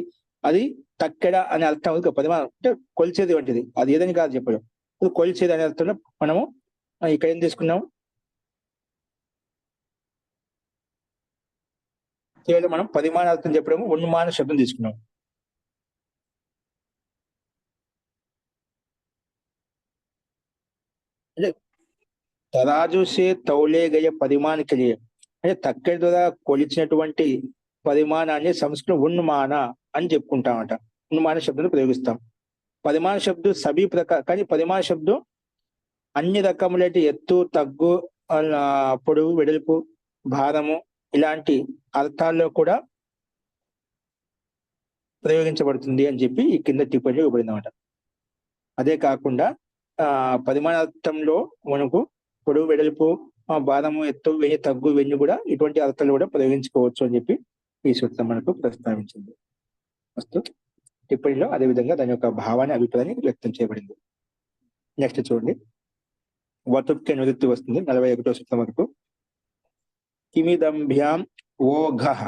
అది తక్కెడ అనే అర్థం ఉంది. పరిమాణం అంటే కొలిచేది వంటిది, అది ఏదని కాదు చెప్పడం. కొలిచేది అనే అర్థంలో మనము ఇక్కడ ఏం తీసుకున్నాము? కేవలం మనం పరిమాణ అర్థం చెప్పడము ఉన్మాన శబ్దం తీసుకున్నాం. అంటే తరాజు సే తౌలే గయ పరిమాణ కలియ అంటే తక్కెడ ద్వారా కొలిచినటువంటి పరిమాణాన్ని సంస్కృతం ఉన్మాన అని చెప్పుకుంటామట. ఉన్మాన శబ్దం ప్రయోగిస్తాం. పరిమాణ శబ్దం సభీ ప్రకార, కానీ పరిమాణ శబ్దం అన్ని రకములైన ఎత్తు, తగ్గు, పొడవు, వెడల్పు, భారము ఇలాంటి అర్థాల్లో కూడా ప్రయోగించబడుతుంది అని చెప్పి ఈ కింద టిప్పణి ఇవ్వబడింది అన్నమాట. అదే కాకుండా పరిమాణార్థంలో మనకు పొడవు, వెడల్పు, భారము, ఎత్తు, వెయ్యి, తగ్గు, వెన్ను కూడా ఇటువంటి అర్థాలు కూడా ప్రయోగించుకోవచ్చు అని చెప్పి ఈ సూత్రం మనకు ప్రస్తావించింది. వస్తు టిప్పణిలో అదే విధంగా దాని యొక్క భావాన్ని, అభిప్రాయాన్ని వ్యక్తం చేయబడింది. నెక్స్ట్ చూడండి, వతుప్కి నివృత్తి వస్తుంది 41వ సూత్రం వరకు. కిమిదంభ్యాం ఓఘః.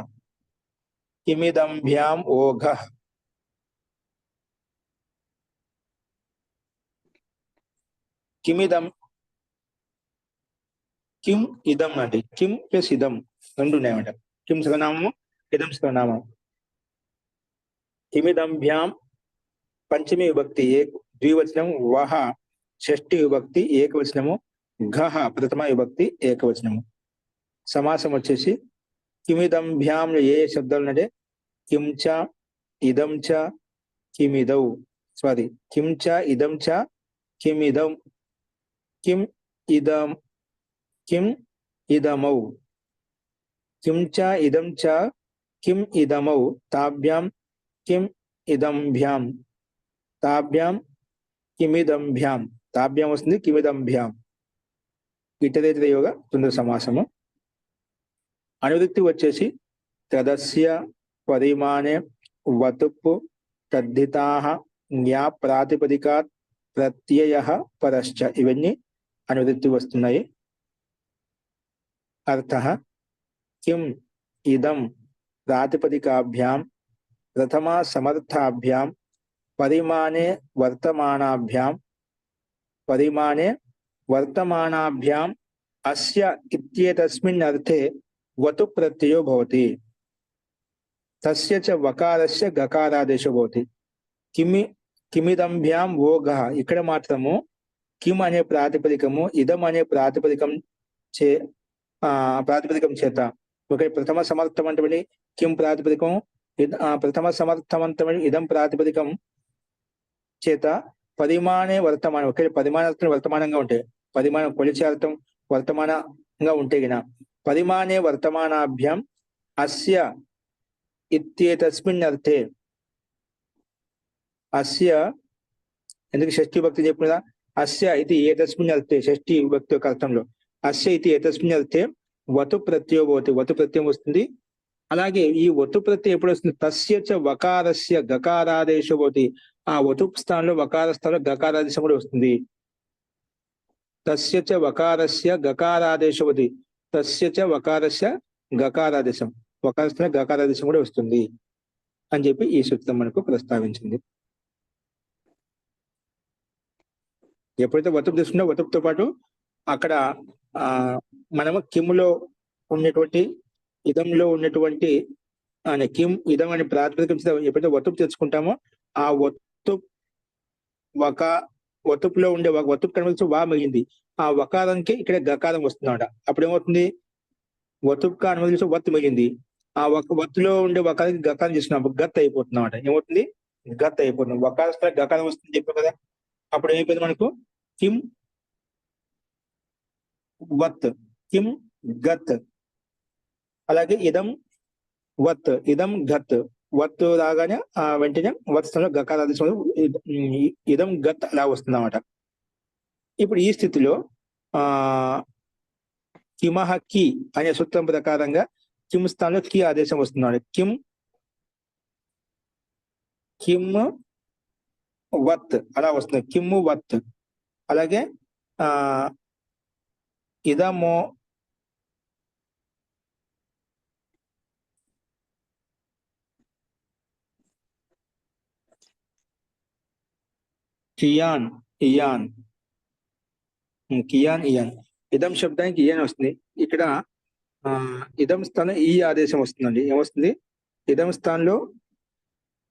కిమిదంభ్యాం ఓఘః. కిమిదం, కిం ఇదం అంటే కిం ప్లస్ ఇదం రెండు ఉన్నాయన్నమాట. కిం సర్వనామము, ఇదం సర్వనామం. కిమిదంభ్యాం పంచమి విభక్తి ద్వివచనం వహ, షష్ఠి విభక్తి ఏకవచనము, ఘహ ప్రథమ విభక్తి ఏకవచనము. సమాసం వచ్చేసి కిమిదంభ్యాం ఏ శబ్దాలు అంటే కిం చ, ఇదం చ, కిమిదౌ. సారీ, కిం చ, ఇదం చ, కిమిదం, కిం ఇదం, కిం ఇదమౌ. కిం చ, ఇదం చ, కిం ఇదమౌ. తాభ్యాం కిం ఇదంభ్యాం, తాభ్యాం కిమిదంభ్యాం. తాభ్యాం వస్తుంది, కిమిదంభ్యాం. ఇతరేతర యోగ తుంద సమాసము. అనువృత్తి వచ్చేసి తదస్య పరిమాణే వతుప్పు తద్ధితాః జ్ఞా ప్రాతిపదికాత్ ప్రత్యయః పరశ్చ. ఇవన్నీ అనువృత్తి వస్తున్నాయి. అర్థః కిం ఇదం ప్రాతిపదికాభ్యాం ప్రథమ సమర్థాభ్యాం పరిమాణే వర్తమానాభ్యాం, పరిమాణే వర్తమానాభ్యాం అస్య ఇత్యేతస్మిన్ అర్థే వతు ప్రత్యయో భవతి. తస్య చ వకారస్య గకారాదేశో భవతి. కిమిదంభ్యాం ఓఘః. ఇక్కడ మాత్రము కిం అనే ప్రాతిపదికము, ఇదం అనే ప్రాతిపదికం చేత ఒక ప్రథమ సమర్థవంతమని కిం ప్రాతిపదికం, ప్రథమ సమర్థవంతమని ఇదం ప్రాతిపదికం చేత పరిమాణే వర్తమానం, ఒకే పరిమాణార్థం వర్తమానంగా ఉంటాయి. పరిమాణం కొలిచే అర్థం వర్తమానంగా ఉంటే గిన పరిమాణే వర్తమానాభ్యాం అస్య ఇత్యేతస్మిన్ అర్థే. అస్య ఎందుకు షష్ఠి విభక్తి చెప్పిన కదా, అస్య ఇది ఏతస్మిన్ అర్థే, షష్ఠి విభక్తి యొక్క అర్థంలో అస్య ఇది ఏతస్మిన్ అర్థే వతు ప్రత్యయో భవతి. వతు ప్రత్యయం వస్తుంది. అలాగే ఈ వతు ప్రత్యయం ఎప్పుడు వస్తుంది? తస్య చ వకారస్య గకారాదేశో భవతి. ఆ వతు స్థానంలో వకార స్థానంలో గకారాదేశం కూడా వస్తుంది. తస్య చ వకారస్య గకారాదేశో భవతి. తస్య చ వకారస్య గకారాదేశం, వకార స్థానం గకారాదేశం కూడా వస్తుంది అని చెప్పి ఈ సూత్రం మనకు ప్రస్తావించింది. ఎప్పుడైతే వతుపు తీసుకున్నా వతుపుతో పాటు అక్కడ మనము కిమ్లో ఉన్నటువంటి, ఇదంలో ఉన్నటువంటి కిం ఇదం అని ప్రాతిపదికం ఎప్పుడైతే వతుపు తెచ్చుకుంటామో ఆ వతుపులో ఉండే వతుపు కనిపించి వా మిగింది. ఆ వకారానికి ఇక్కడ గకారం వస్తుందన్నమాట. అప్పుడు ఏమవుతుంది? వతుపుగా అనుమతి వత్తు మిగింది. ఆ వత్తులో ఉండే వకారానికి గకారం చేస్తున్నాం, గత్ అయిపోతుంది అన్నమాట. ఏమవుతుంది? గత్ అయిపోతుంది. వకార స్థాయి గకారం వస్తుంది చెప్పాం కదా. అప్పుడు ఏమైపోయింది మనకు? కిం వత్, కిం గత్. అలాగే ఇదం వత్, ఇదం గత్. వత్ రాగానే వెంటనే వత్ స్థానంలో గకారాదేశం ఇదం గత్ అలా వస్తుంది అన్నమాట. ఇప్పుడు ఈ స్థితిలో ఆ కిమహ కి అనే సూత్రం ప్రకారంగా కిమ్ స్థానంలో కి ఆదేశం వస్తున్నాడు. కిమ్ వత్ అలా వస్తుంది. కిమ్ వత్. అలాగే ఆ ఇదమో కియాన్ ఇయాన్ కియాన్ ఇయాన్ ఇదం శబ్దానికి ఇయాన్ వస్తుంది. ఇక్కడ ఇదం స్థానం ఈ ఆదేశం వస్తుందండి. ఏమొస్తుంది? ఇదం స్థానంలో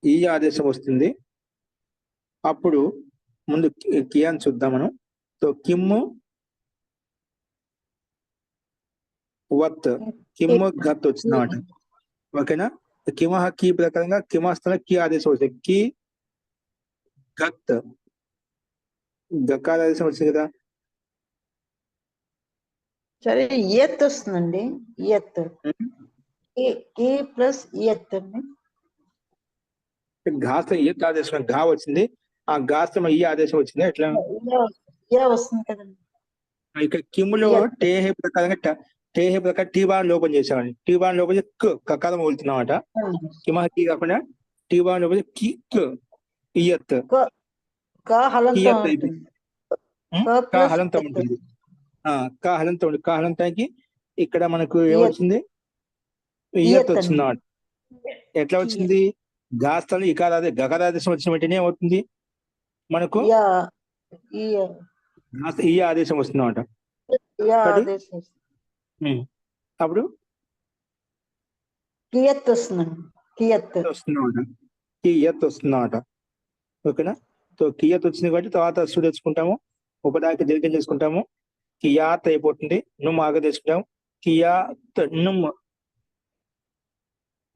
ఈ ఆదేశం వస్తుంది. అప్పుడు ముందు కియాన్ చూద్దాం మనం. సో కిమ్ వత్, కిమ్ గత్ వచ్చిందన్నమాట. ఓకేనా? కిమహ కీ ప్రకారంగా కిమ స్థానం కి ఆదేశం వస్తుంది. కి గత్ గకార ఆదేశం వచ్చింది కదా. సరే ఇయత్ వస్తుందండి. ఇయత్ కి ప్లస్ ఇయత్ అండి. ఘాస్తం ఈ ఆదేశం ఘా వచ్చింది. ఆ ఘాస్తం ఈ ఆదేశం వచ్చింది. ఎట్లా ఇయా వస్తుంది కదండి. ఇక్కడ కిమ్ములో టేహే ప్రకారంగా టేహే ప్రకారం టీ బాన్ లోపం చేసామండి. టీ బాన్ లోపం కకారం వదులుతున్నామట. కిమహ కీ కాకుండా టీ బాన్ లోపం కి ఇయత్ కా హలంతో ఇయత్ ఉంటుంది. అయిపోయింది. కా కా ప్లస్ హలంతం ఇయత్. ఉంటుంది. కా హలంతం ఉంటుంది. కా హలంతానికి ఇక్కడ మనకు ఇయత్. ఏమొచ్చింది? ఇయత్ ఇయత్ అండి. వచ్చింది అన్నమాట. ఎట్లా వచ్చింది? ఘాస్తాలు ఇకారాదే గకారాదేశం వచ్చిన వెంటనే ఏమవుతుంది మనకు? ఇయా ఇయా ఈ ఆదేశం వస్తుందన్నమాట. ఇయా కాబట్టి ఆదేశం వస్తుంది. అప్పుడు కియత్ వస్తుందండి. కియత్ వస్తుందన్నమాట. కియత్ వస్తుందన్నమాట. ఓకేనా? సో కియత్ వచ్చింది కాబట్టి తర్వాత సు తెచ్చుకుంటాము. ఉపదాకి దీర్ఘం చేసుకుంటాము. కియాత్ అయిపోతుంది. నుమ్ ఆగ తెచ్చుకుంటాము. కియాత్ నుమ్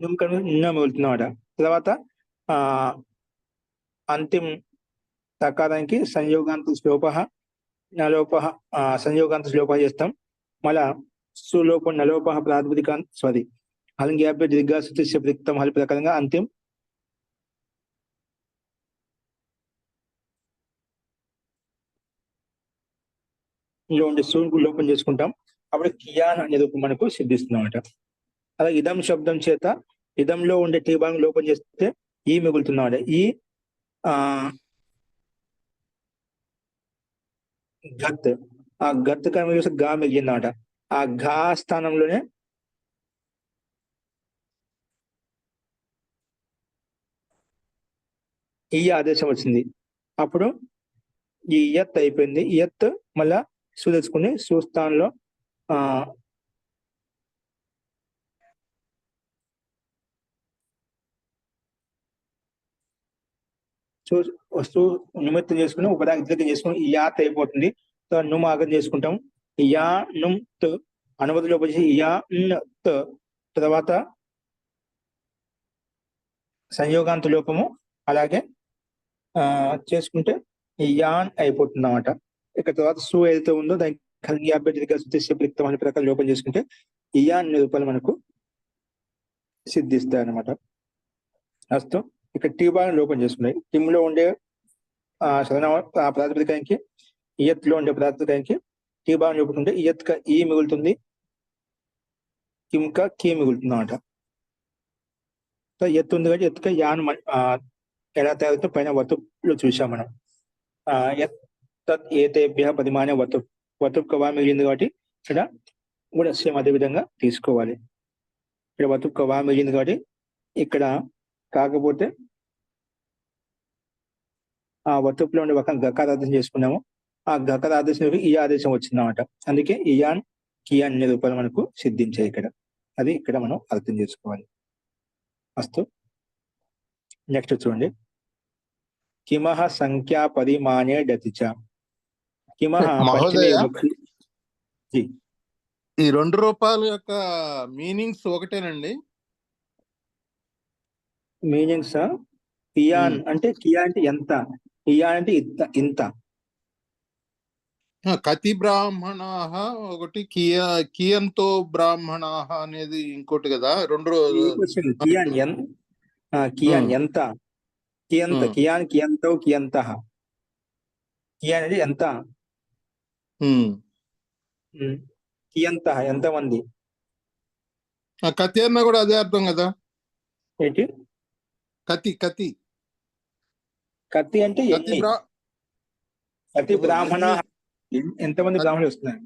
నుమ్ కనుక మిగులుతుందన్నమాట. తర్వాత అంతిమ సకారానికి సంయోగాంత శ్లోప నలోప సంయోగాంత శ్లోప చేస్తాం. మళ్ళా సులోపం నలోప ప్రాతిపదికాంత స్వది హలంగ్యాభ్య దీర్ఘాసుతిష్య ప్రిక్తం హలి ప్రకారంగా అంతిమ లో ఉండే సూర్యుకు లోపం చేసుకుంటాం. అప్పుడు కియాన్ అనే రూపం మనకు సిద్ధిస్తుందన్నమాట. అలాగే ఇదం శబ్దం చేత ఇదంలో ఉండే టీ భాగం లోపం చేస్తే ఈ మిగులుతుందన్నమాట. ఈ గత్ ఆ గత్ కర్మ చేస్తే గా మిగిలిందన్నమాట. ఆ ఘా స్థానంలోనే ఈ ఆదేశం వచ్చింది. అప్పుడు ఈ ఇయత్ అయిపోయింది. ఇయత్ మళ్ళా సు తెచ్చుకుని సుస్థానంలో వస్తువు నిమిత్తం చేసుకుని ఉపదాకి చేసుకుని ఈ యాత్ అయిపోతుంది. నుమ్ ఆగం చేసుకుంటాం. యా నుమ్ త్ అనుమతిలో వచ్చి యా త్ తర్వాత సంయోగాంత లోపము అలాగే చేసుకుంటే యాన్ అయిపోతుంది అన్నమాట. ఇక తర్వాత సు ఏదైతే ఉందో దానికి కలిగి అభ్యర్థిగా సుతిప్లిక్తం అనే ప్రకారం లోపం చేసుకుంటే ఇయాన్ రూపాయలు మనకు సిద్ధిస్తాయి అన్నమాట. అస్తు ఇక్కడ టీ బాగా లోపం చేసుకున్నాయి. కిమ్ లో ఉండే ప్రాతిపదికానికి ఇయత్ లో ఉండే ప్రాతిపదికానికి టీ బాగా లోపుకుంటే ఇయత్ క ఈ మిగులుతుంది. కిమ్ క కీ మిగులుతుంది అన్నమాట. ఎత్తు ఉంది కాబట్టి ఎత్తుక యాన్ ఎలా తయారుతో పైన వతులో చూసాం మనం. ఏతేభ్య పదిమానే వతుప్ కవా మిగిలింది కాబట్టి ఇక్కడ కూడా సేమ్ అదే విధంగా తీసుకోవాలి. ఇక్కడ వతుప్ కవా మిగిలింది కాబట్టి ఇక్కడ కాకపోతే ఆ వతుపులో ఉండే ఒక గకార ఆదేశం చేసుకున్నాము. ఆ గకార ఆదేశం ఈ ఆదేశం వచ్చిందన్నమాట. అందుకే ఇయాన్ కియాన్ అనే రూపాయలు మనకు సిద్ధించాయి ఇక్కడ. అది ఇక్కడ మనం అర్థం చేసుకోవాలి. అస్తు నెక్స్ట్ చూడండి. కిమహ సంఖ్యా పరిమాణే డతిచ కిమహ మహోదయ, జీ ఈ రెండు రూపాయల యొక్క మీనింగ్స్ ఒకటేనండి? మీనింగ్స్ కియాన్ అంటే కియా అంటే ఎంత, కియా అంటే ఇంత. కతి బ్రాహ్మణ ఒకటి, కియంతో బ్రాహ్మణ అనేది ఇంకోటి కదా. రెండు కియాన్ ఎంత, కియంత కియాన్ కియంతో కియంత. కియాన్ అంటే ఎంత, ఉమ్. కియంత ఎంతమంది. ఆ కతి అన్నా కూడా అదే అర్థం కదా. ఏంటి కతి కతి కత్తి అంటే కతి ఎన్ని. కతి ఓహో, బ్రాహ్మణ ఎంతమంది కతి- బ్రాహ్మణులు వస్తున్నారు.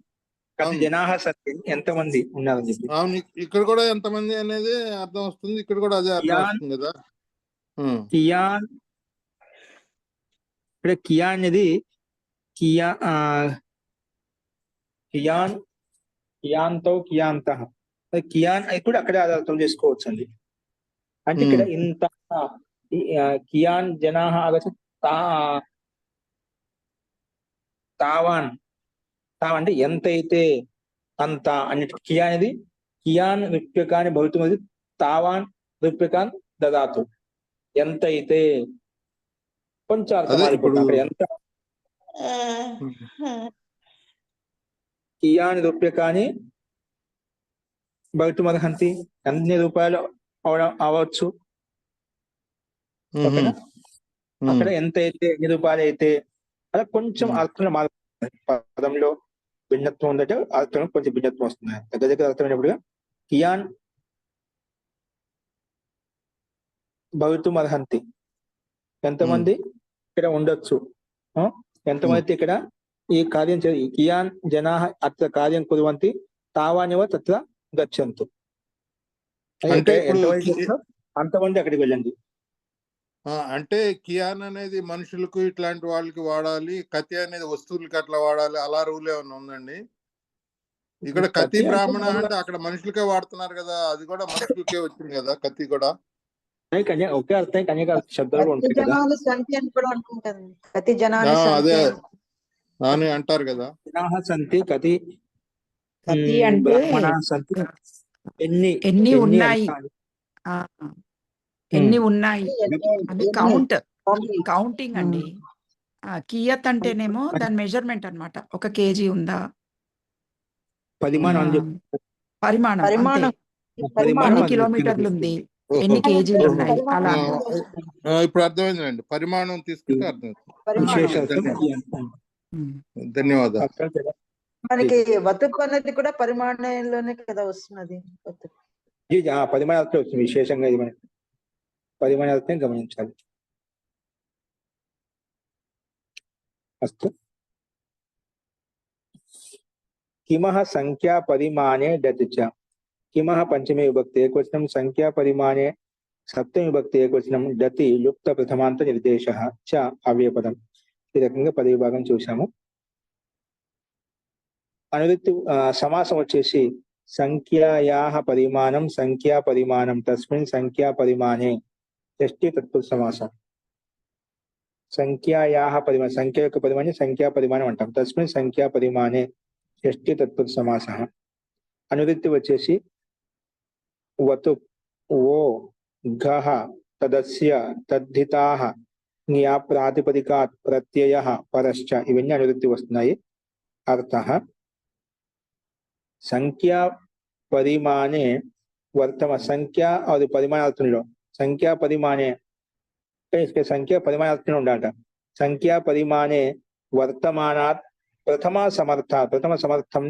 కతి అవును జనాహ సత్తి ఎంతమంది ఉన్నారని చెప్పి. అవును, ఇక్కడ కూడా ఎంతమంది అనేది అర్థం వస్తుంది, ఇక్కడ కూడా అదే అర్థం కియాన్ వస్తుంది కదా. ఉమ్. కియాన్ ఇక్కడ కియాన్ అనేది కియా కియాన్ కియాంతో కియాంత. కియాన్ అది కూడా అక్కడే అర్థం చేసుకోవచ్చు అండి. అంటే ఇక్కడ ఉమ్. ఇంత కియాన్ జనా ఆగచ్చు తావాన్ తావా అంటే ఎంతైతే అంత అన్నిటి. కియా అనేది కియాన్ రూప్యకాన్ని భవితుమది తావాన్ రూప్యకాన్ దదాతు. ఎంతైతే కొంచెం అర్థం అదే ఇప్పుడు మారిపోతుంది అక్కడ. ఎంత కియాన్ రూప్యకాన్ని భవితుమర్హంతి, అన్ని రూపాయలు అవ్వచ్చు. ఓకేనా. అక్కడ ఎంత అయితే ఎన్ని రూపాయలు అయితే అలా కొంచెం అర్థంలో మారుతుంది. పదంలో భిన్నత్వం ఉందంటే అర్థం కొంచెం భిన్నత్వం వస్తుంది. దగ్గర దగ్గర అర్థమైనప్పుడు కియాన్ భవితుం అర్హంతి, ఎంతమంది ఇక్కడ ఉండొచ్చు, ఎంతమంది ఇక్కడ ఈ కార్యం కియాన్ జనా అత్ర కార్యం కుర్వంతి తావానివ తత్ర గచ్చంతు. అంటే ఇప్పుడు ఎంతమంది చేస్తారో అంతమంది అక్కడికి వెళ్ళండి. అంటే కియాన్ అనేది మనుషులకు ఇట్లాంటి వాళ్ళకి వాడాలి, కతి అనేది వస్తువులకి అట్లా వాడాలి, అలా రూల్ ఏమైనా ఉందండి? ఇక్కడ కతి బ్రాహ్మణ అంటే అక్కడ మనుషులకే వాడుతున్నారు కదా, అది కూడా మనుషులకే వచ్చింది కదా కతి కూడా. ఒకే అర్థం కన్యక శబ్దాలు కతి ఉంటాయి కదా. జనాల సంఖ్య అని కూడా అనుకుంటాను. కతి జనాల అదే సంఖ్య అని అంటారు కదా. జనాః సంతి కతి కతి అంటే బ్రాహ్మణ సంతి ఎన్ని ఎన్ని ఎన్ని ఉన్నాయి, అంటారు. ఆ, ఎన్ని ఉన్నాయి ఎన్ని- అని ఎన్ని- కౌంట్, ఎన్ని- కౌంటింగ్ అండి. కియత్ అంటేనేమో దాని మెజర్మెంట్ అన్నమాట. 1 కేజీ ఉందా, పరిమాణం అని ఆ, చెప్పి పరిమాణం అంతే. పరిమాణం పరిమాణం ఎన్ని అది కిలోమీటర్లు ఉంది, ఓహో. ఎన్ని కేజీలు ఓహో. ఉన్నాయి, అలా పరిమాణం అన్నమాట. ఇప్పుడు అర్థమైందండి, పరిమాణం తీసుకుంటే అర్థమైంది. పరిమాణం విశేషార్థం ధన్యవాదాలు. అర్థం కదా. మనకి వతుపు అనేది కూడా పరిమాణంలోనే కదా వస్తున్నది. వతుపు పరిమాణార్థం వచ్చింది. విశేషంగా ఇది మనకి పరిమాణార్థం గమనించాలి. అస్తు కిమః సంఖ్యా పరిమాణే డతి చ. కిమః పంచమే విభక్తి ఏకవచనం, సంఖ్యా పరిమాణే సప్తమి విభక్తి ఏకవచనం, డతి లుప్త ప్రథమాంత నిర్దేశః చ అవ్యయపదం. ఈ రకంగా పద విభాగం చూశాము. అనువృత్తి సమాసం వచ్చేసి సంఖ్యాయాః పరిమాణం సంఖ్యా పరిమాణం తస్మిన్ సంఖ్యా పరిమాణే షష్ఠీ తత్పురుష సమాసం. సంఖ్యాయాః పరిమాణం సంఖ్య యొక్క పరిమాణం సంఖ్యా పరిమాణం అంటాం. తస్మిన్ సంఖ్యా పరిమాణే షష్ఠీ తత్పురుష సమాసః. అనువృత్తి వచ్చేసి వతు ఓ ఘః తదస్య తద్ధితాః జ్ఞా ప్రాతిపదికాత్ ప్రత్యయః పరశ్చ. ఇవన్నీ అనువృత్తి వస్తున్నాయి. అర్థః సంఖ్యా పరిమాణే సంఖ్య అది పరిమాణార్థంలో సంఖ్యా పరిమాణే సంఖ్య పరిమాణార్థంలో ఉండాలట. సంఖ్యా పరిమాణే వర్తమానాత్ ప్రథమ సమర్థం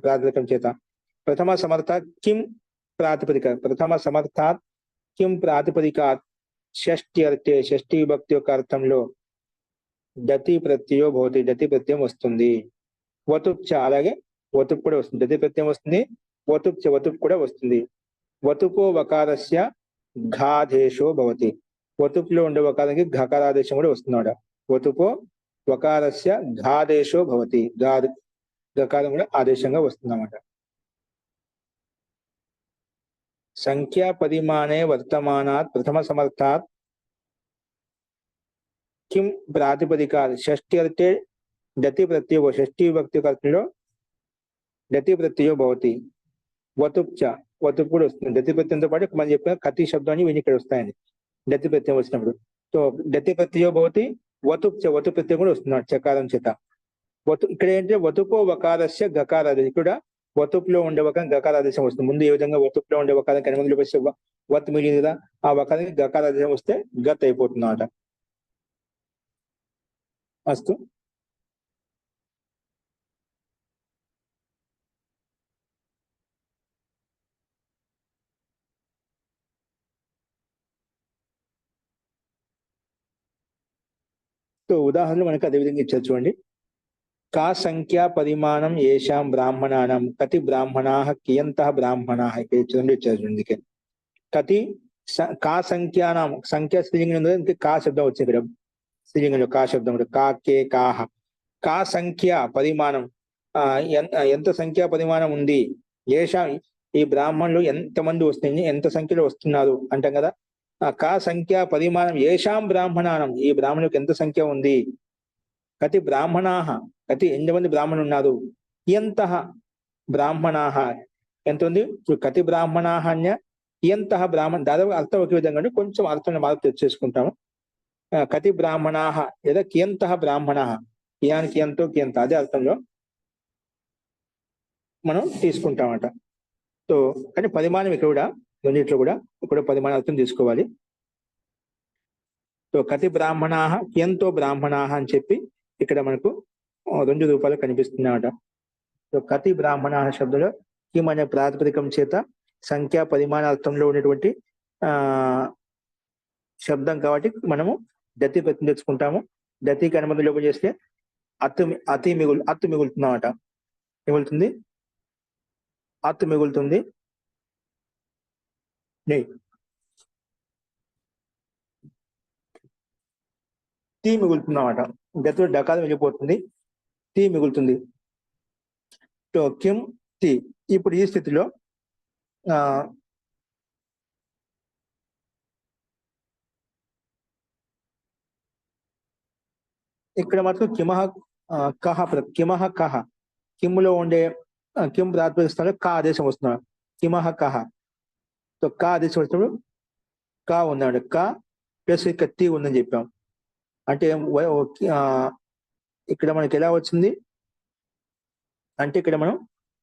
ప్రాతిపదికం చేత ప్రథమ సమర్థ కిం ప్రాతిపదిక ప్రథమ సమర్థాత్ కిం ప్రాతిపదికాత్ షష్ఠి అర్థే షష్ఠి విభక్తి యొక్క అర్థంలో డతి ప్రత్యయో భవతి, డతి ప్రత్యయం వస్తుంది. వతుప్చ అలాగే వతుప్ కూడా వస్తుంది, డతి ప్రత్యయం వస్తుంది. వతుప్చ వతుప్ కూడా వస్తుంది. వతుపో వకారస్య ఘాదేశో భవతి. వతుప్లో ఉండే వకారానికి ఘకారాదేశం కూడా వస్తున్నాడు. వతుపో వకారస్య ఘాదేశో భవతి, గకారం కూడా ఆదేశంగా వస్తుందన్నమాట. సంఖ్యా పరిమాణే వర్తమానాత్ ప్రథమ సమర్థాత్ కిం ప్రాతిపదికాత్ షష్ఠి అర్థే డతి ప్రత్యయో షష్ఠి విభక్తి అర్థంలో డతి ప్రత్యయో భవతి. వతుప్చ వతుప్ కూడా వస్తుంది. డతి ప్రత్యయంతో పాటు మనం చెప్పిన కతి శబ్దాన్ని ఇవన్నీ ఇక్కడ వస్తాయండి డతి ప్రత్యయం వచ్చినప్పుడు. సో డతి ప్రత్యయో భవతి, వతుప్చ వతు ప్రత్యయం కూడా వస్తున్నాడు చకారం చేత. ఇక్కడ ఏంటంటే వతుపో వకారస్య గకారాదేశం. ఇక్కడ వతుప్లో ఉండే వకారం గకారాదేశం వస్తుంది. ముందు ఏ విధంగా వతుప్లో ఉండే వకారం కనుమలు వచ్చే వత్ మిగిలింది కదా, ఆ వకారానికి గకారాదేశం వస్తే గత్ అయిపోతుందన్నమాట. అస్తు సో ఉదాహరణలు మనకు అదే విధంగా ఇచ్చారు చూడండి. కా సంఖ్యా పరిమాణం ఏషాం బ్రాహ్మణానం కతి బ్రాహ్మణాః కియంతః బ్రాహ్మణాః ఇక్కడ ఇచ్చారు చూడండి. కతి కా సంఖ్యానాం సంఖ్య స్త్రీలింగం ఉంది, ఇంకా కా శబ్దం వచ్చింది ఇక్కడ స్త్రీలింగంలో కా శబ్దం కా కే కాహ. కా సంఖ్య పరిమాణం ఎంత సంఖ్యా పరిమాణం ఉంది, ఏషాం ఈ బ్రాహ్మణులు ఎంతమంది వస్తుంది, ఎంత సంఖ్యలో వస్తున్నారు అంటాం కదా. కా సంఖ్యా పరిమాణం ఏషాం బ్రాహ్మణానం ఈ బ్రాహ్మణులకు ఎంత సంఖ్య ఉంది. కతి బ్రాహ్మణాః కతి ఎంతమంది బ్రాహ్మణులు ఉన్నారు. కియంతః బ్రాహ్మణాః ఎంత ఉంది. కతి బ్రాహ్మణాః అన్య కియంతః బ్రాహ్మణ దాదాపు అర్థం ఒకే విధంగా ఉంటే కొంచెం అర్థం మార్పు తెచ్చేసుకుంటాము. కతి బ్రాహ్మణాః లేదా కియంతః బ్రాహ్మణాః కియానికి ఎంతో కియంత అదే అర్థంలో మనం తీసుకుంటామట. సో కానీ పరిమాణం ఇక్కడ కూడా రెండిట్లో కూడా ఇక్కడ పరిమాణం అర్థం తీసుకోవాలి. సో కతి బ్రాహ్మణాః కియంతో బ్రాహ్మణాః అని చెప్పి ఇక్కడ మనకు 2 రూపాయలు కనిపిస్తున్నాయట. సో కతి బ్రాహ్మణాః శబ్దంలో కిం అనే ప్రాతిపదికం చేత సంఖ్యా పరిమాణార్థంలో ఉన్నటువంటి శబ్దం కాబట్టి మనము దతి ప్రతి తెచ్చుకుంటాము. దతికి అనుమతి లోపం చేస్తే అతి మిగులుతున్నామట. మిగులుతుంది అత్తు మిగులుతుంది టీ మిగులుతుందన్నమాట. గతిలో డకాలు వెళ్ళిపోతుంది, టీ మిగులుతుంది. సో కిం టీ. ఇప్పుడు ఈ స్థితిలో ఇక్కడ మాత్రం కిమహ కహ కిమహ కహ కిమ్ములో ఉండే కిం ప్రాతిపదిస్తాలో కా ఆదేశం వస్తున్నాడు. కిమహ కహ. సో కా ఆదేశం వచ్చినప్పుడు కా ఉందండి. కా ప్లస్ ఇక్కడ టీ ఉందని చెప్పాం. అంటే ఇక్కడ మనకి ఎలా వచ్చింది అంటే ఇక్కడ మనం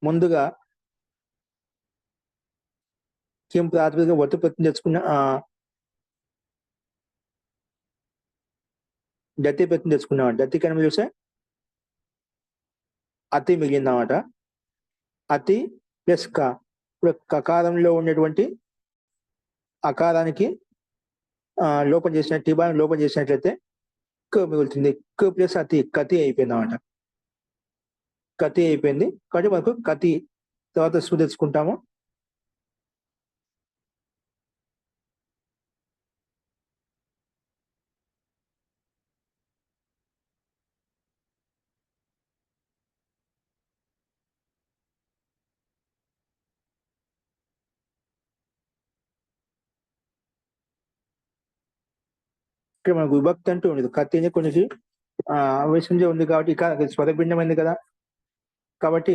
ముందుగా కిం ప్రాతిపదిక ఒత్తు ప్రతి తెచ్చుకున్న దత్తి ప్రతి తెచ్చుకున్నాం. దత్తి కనుమ చూస్తే అతి మిగిలిందన్నమాట. అతి ప్లస్ కా. ఇప్పుడు కకారంలో ఉన్నటువంటి అకారానికి లోపం చేసినట్టు టీబాని లోపం చేసినట్లయితే క మిగులుతుంది. క ప్లస్ అతి కతి అయిపోయింది అన్నమాట. కతి అయిపోయింది కాబట్టి మనకు కతి తర్వాత సు తెచ్చుకుంటాము. ఇక్కడ మనకు విభక్తి అంటూ ఉండదు. కత్తి అనేది కొన్ని ఆవేశంగా ఉంది కాబట్టి ఇక స్వరభిన్నమైంది కదా కాబట్టి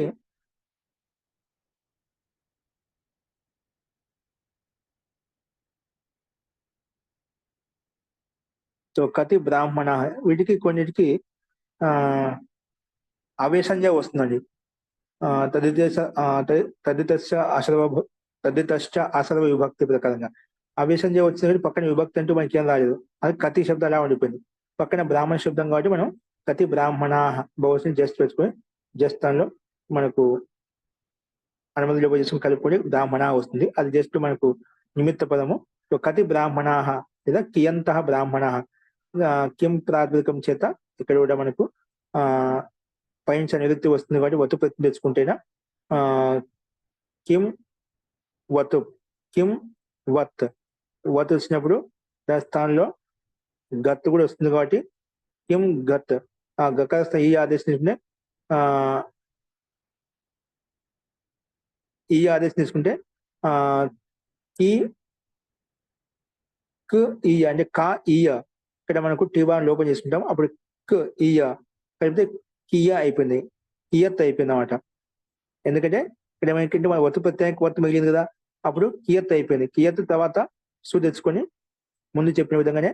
సో కతి బ్రాహ్మణ వీటికి కొన్నిటికి ఆవేశంగా వస్తుందండి. తదితశ్చ అసర్వ విభక్తి ప్రకారంగా ఆవేశంగా వచ్చిన పక్కన విభక్తి అంటూ మనకి ఏం రాలేదు. అది కతి శబ్దం అలా ఉండిపోయింది. పక్కన బ్రాహ్మణ శబ్దం కాబట్టి మనం కతి బ్రాహ్మణ బహుశని జస్ట్ పెట్టుకొని జస్తాన్లో మనకు అనుమతిలో చేసుకుని కలుపుకొని బ్రాహ్మణ వస్తుంది. అది జస్ట్ మనకు నిమిత్త పదము. కతి బ్రాహ్మణ లేదా కియంతః బ్రాహ్మణ కిం ప్రాతిపదికం చేత ఇక్కడ కూడా మనకు పైన నిరుక్తి వస్తుంది కాబట్టి వతు ప్రతి తెచ్చుకుంటేనా కిం వతు కిం వత్ వత్ వచ్చినప్పుడు దాని స్థానంలో గత్ కూడా వస్తుంది కాబట్టి కిం గత్ గకాస్త ఈ ఆదేశం ఈ ఆదేశం తీసుకుంటే ఈ క్ ఈ అంటే కా ఈయ ఇక్కడ మనకు టీబాన్ లోపం చేసుకుంటాం. అప్పుడు క్ ఈయ కలిపితే కియ అయిపోయింది, కియత్ అయిపోయింది అన్నమాట. ఎందుకంటే ఇక్కడ ఏమైందంటే మన వత్తు ప్రత్యేక వత్తు మిగిలింది కదా, అప్పుడు కియత్ అయిపోయింది. కియత్ తర్వాత సు తెచ్చుకొని ముందు చెప్పిన విధంగానే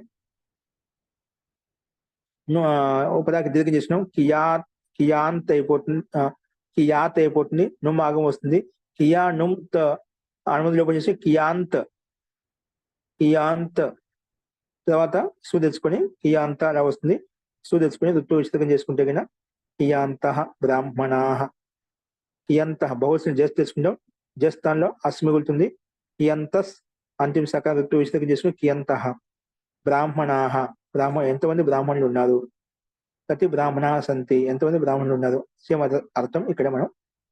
ఉపదాకి దీర్ఘం చేసినాం. కియాంత్ అయిపోతుంది, కియాత్ అయిపోతుంది, నుమ్ ఆగం వస్తుంది. కియా నుమ్ అనుమతి లోపం చేసి కియాంత్ తర్వాత సు తెచ్చుకొని కియాంత అలా వస్తుంది. సు తెచ్చుకొని ఋతు విస్తృతం చేసుకుంటే కన్నా కియాంత బ్రాహ్మణా కియంత బహుశని జస్ తెచ్చుకుంటాం. జస్ స్థానంలో అస్ మిగులుతుంది. కియంతస్ అంతిమ సకాల ఋతు విస్తృతం చేసుకుని కియంత బ్రాహ్మణా ఎంతమంది బ్రాహ్మణులు ఉన్నారు. కతి బ్రాహ్మణ సంతి, ఎంతమంది బ్రాహ్మణులు ఉన్నారు, సేమ్ అర్థం ఇక్కడ మనం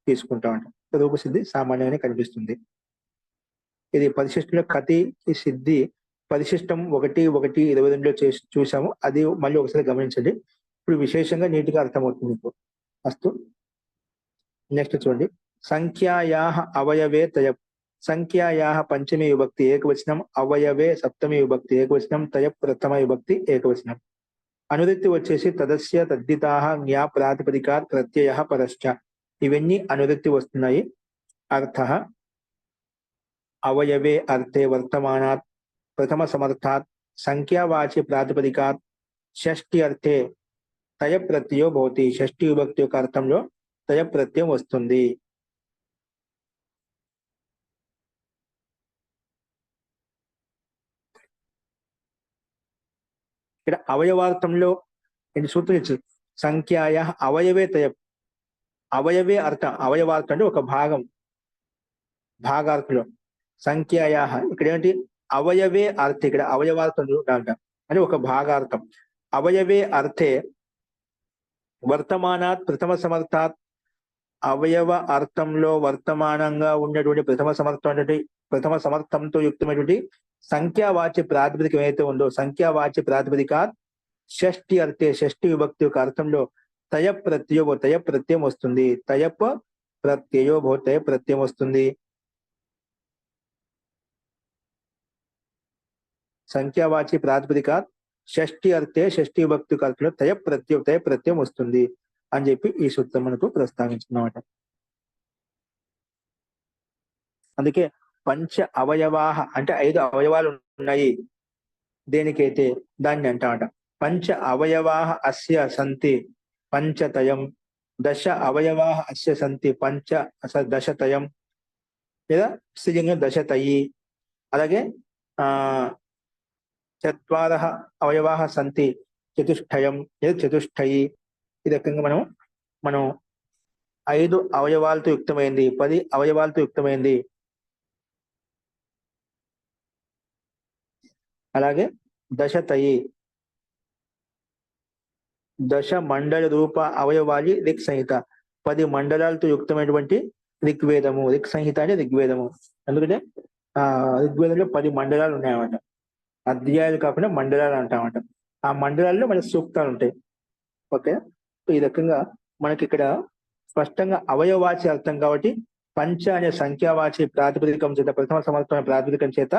తీసుకుంటా ఉంటాం. రూపసిద్ధి సామాన్యంగానే కనిపిస్తుంది. ఇది పరిశిష్టంలో కతి సిద్ధి పరిశిష్టం 1:1:22 చూసాము. అది మళ్ళీ ఒకసారి గమనించండి. ఇప్పుడు విశేషంగా నీట్గా అర్థమవుతుంది మీకు. అస్తు. నెక్స్ట్ చూడండి. సంఖ్యాయాః అవయవే తయప్. సంఖ్యాయాః పంచమి విభక్తి ఏకవచనం, అవయవే సప్తమి విభక్తి ఏకవచనం, తయప్ ప్రథమ విభక్తి ఏకవచనం. అనువృత్తి వచ్చేసి తదస్య తద్దితాః జ్ఞా ప్రాతిపదికాత్ ప్రత్యయః పరశ్చ. ఇవన్నీ అనువృత్తి వస్తున్నాయి. అర్థః అవయవే అర్థే వర్తమానాత్ ప్రథమ సమర్థాత్ సంఖ్యావాచి ప్రాతిపదికాత్ షష్ఠి అర్థే తయ ప్రత్యయో భవతి. షష్ఠి విభక్తి యొక్క అర్థంలో తయ ప్రత్యయం వస్తుంది. ఇక్కడ అవయవార్థంలో సూత్రం ఇచ్చింది. సంఖ్యాయ అవయవే తయ. అవయవే అర్థం, అవయవార్థం అంటే ఒక భాగం, భాగార్థంలో. సంఖ్యాయ ఇక్కడ ఏంటి, అవయవే అర్థం. ఇక్కడ అవయవార్థం అంటాం అంటే ఒక భాగార్థం. అవయవే అర్థే వర్తమానాత్ ప్రథమ సమర్థాత్. అవయవ అర్థంలో వర్తమానంగా ఉన్నటువంటి ప్రథమ సమర్థంతో యుక్తమైనటువంటి సంఖ్యావాచ్య ప్రాతిపదిక ఏదైతే ఉందో, సంఖ్యావాచ్య ప్రాతిపదికాత్ షష్ఠి అర్థే షష్ఠి విభక్తి యొక్క అర్థంలో తయ ప్రత్యయం వస్తుంది. తయప్ ప్రత్యయో భవ తయ ప్రత్యయం వస్తుంది. సంఖ్యావాచి ప్రాతిపదికాత్ షష్ఠి అర్థే షష్ఠి విభక్తి అర్థంలో తయ ప్రత్యయం వస్తుంది అని చెప్పి ఈ సూత్రం మనకు ప్రస్తావించుకున్నమాట. అందుకే పంచ అవయవాహ అంటే 5 అవయవాలు ఉన్నాయి దేనికైతే దాన్ని అంటామట. పంచ అవయవాహ అస్య సంతి పంచతయం, దశ అవయవాహ అస్య సంతి దశతయం, లేదా స్త్రీలింగం దశతయి. అలాగే చత్వారః అవయవాహ సంతి చతుష్టయం లేదా చతుష్టయి. ఈ రకంగా మనం 5 అవయవాలతో యుక్తమైంది, 10 అవయవాలతో యుక్తమైంది. అలాగే దశతయి, దశ మండల రూప అవయవాలి రిక్ సంహిత, 10 మండలాలతో యుక్తమైనటువంటి ఋగ్వేదము. రిక్ సంహిత అంటే ఋగ్వేదము. ఎందుకంటే ఋగ్వేదంలో 10 మండలాలు ఉన్నాయన్నమాట. అధ్యాయాలు కాకుండా మండలాలు అంటామట. ఆ మండలాల్లో మన సూక్తాలు ఉంటాయి. ఓకే, ఈ రకంగా మనకి ఇక్కడ స్పష్టంగా అవయవాచి అర్థం కాబట్టి పంచ అనే సంఖ్యావాచి ప్రాతిపదికం చేత ప్రథమ సమర్థమైన ప్రాతిపదికం చేత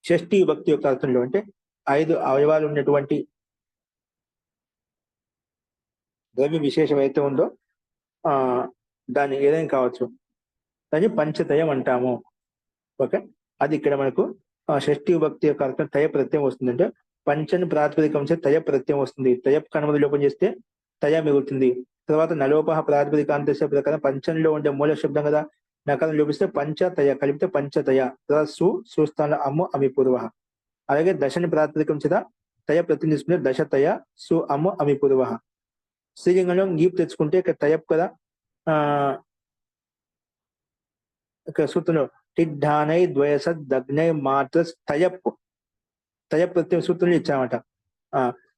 షష్ఠి విభక్తి యొక్క అర్థంలో అంటే 5 అవయవాలు ఉన్నటువంటి ద్రవ్య విశేషం అయితే ఉందో దాన్ని ఏదైనా కావచ్చు, దాన్ని పంచతయం అంటాము. ఓకే, అది ఇక్కడ మనకు షష్ఠి విభక్తి యొక్క అర్థం తయ ప్రత్యయం వస్తుంది. అంటే పంచని ప్రాతిపదికం చేస్తే తయ ప్రత్యయం వస్తుంది. తయ కనుమతి లోపం చేస్తే తయ మిగులుతుంది. తర్వాత నలోపహ ప్రాతిపదికాంతస్య ప్రకారం పంచంలో ఉండే మూల శబ్దం కదా, నకారం లోపిస్తే పంచతయ కలిపితే పంచతయ. తర్వాత సుస్థానంలో అమ్ము అమి పూర్వ. అలాగే దశని ప్రాతిపదికం చేత తయ ప్రత్యయం తీసుకుంటే దశతయ సు అమ్ము అమి పూర్వ. స్త్రీలింగంలో గీప్ తెచ్చుకుంటే ఇక్కడ తయప్ కదా, ఇక్కడ సూత్రంలో టిడ్డానై ద్వయసద్ దగ్నై మాత్రస్ తయప్ ప్రత్యయం సూత్రంలో ఇచ్చామట.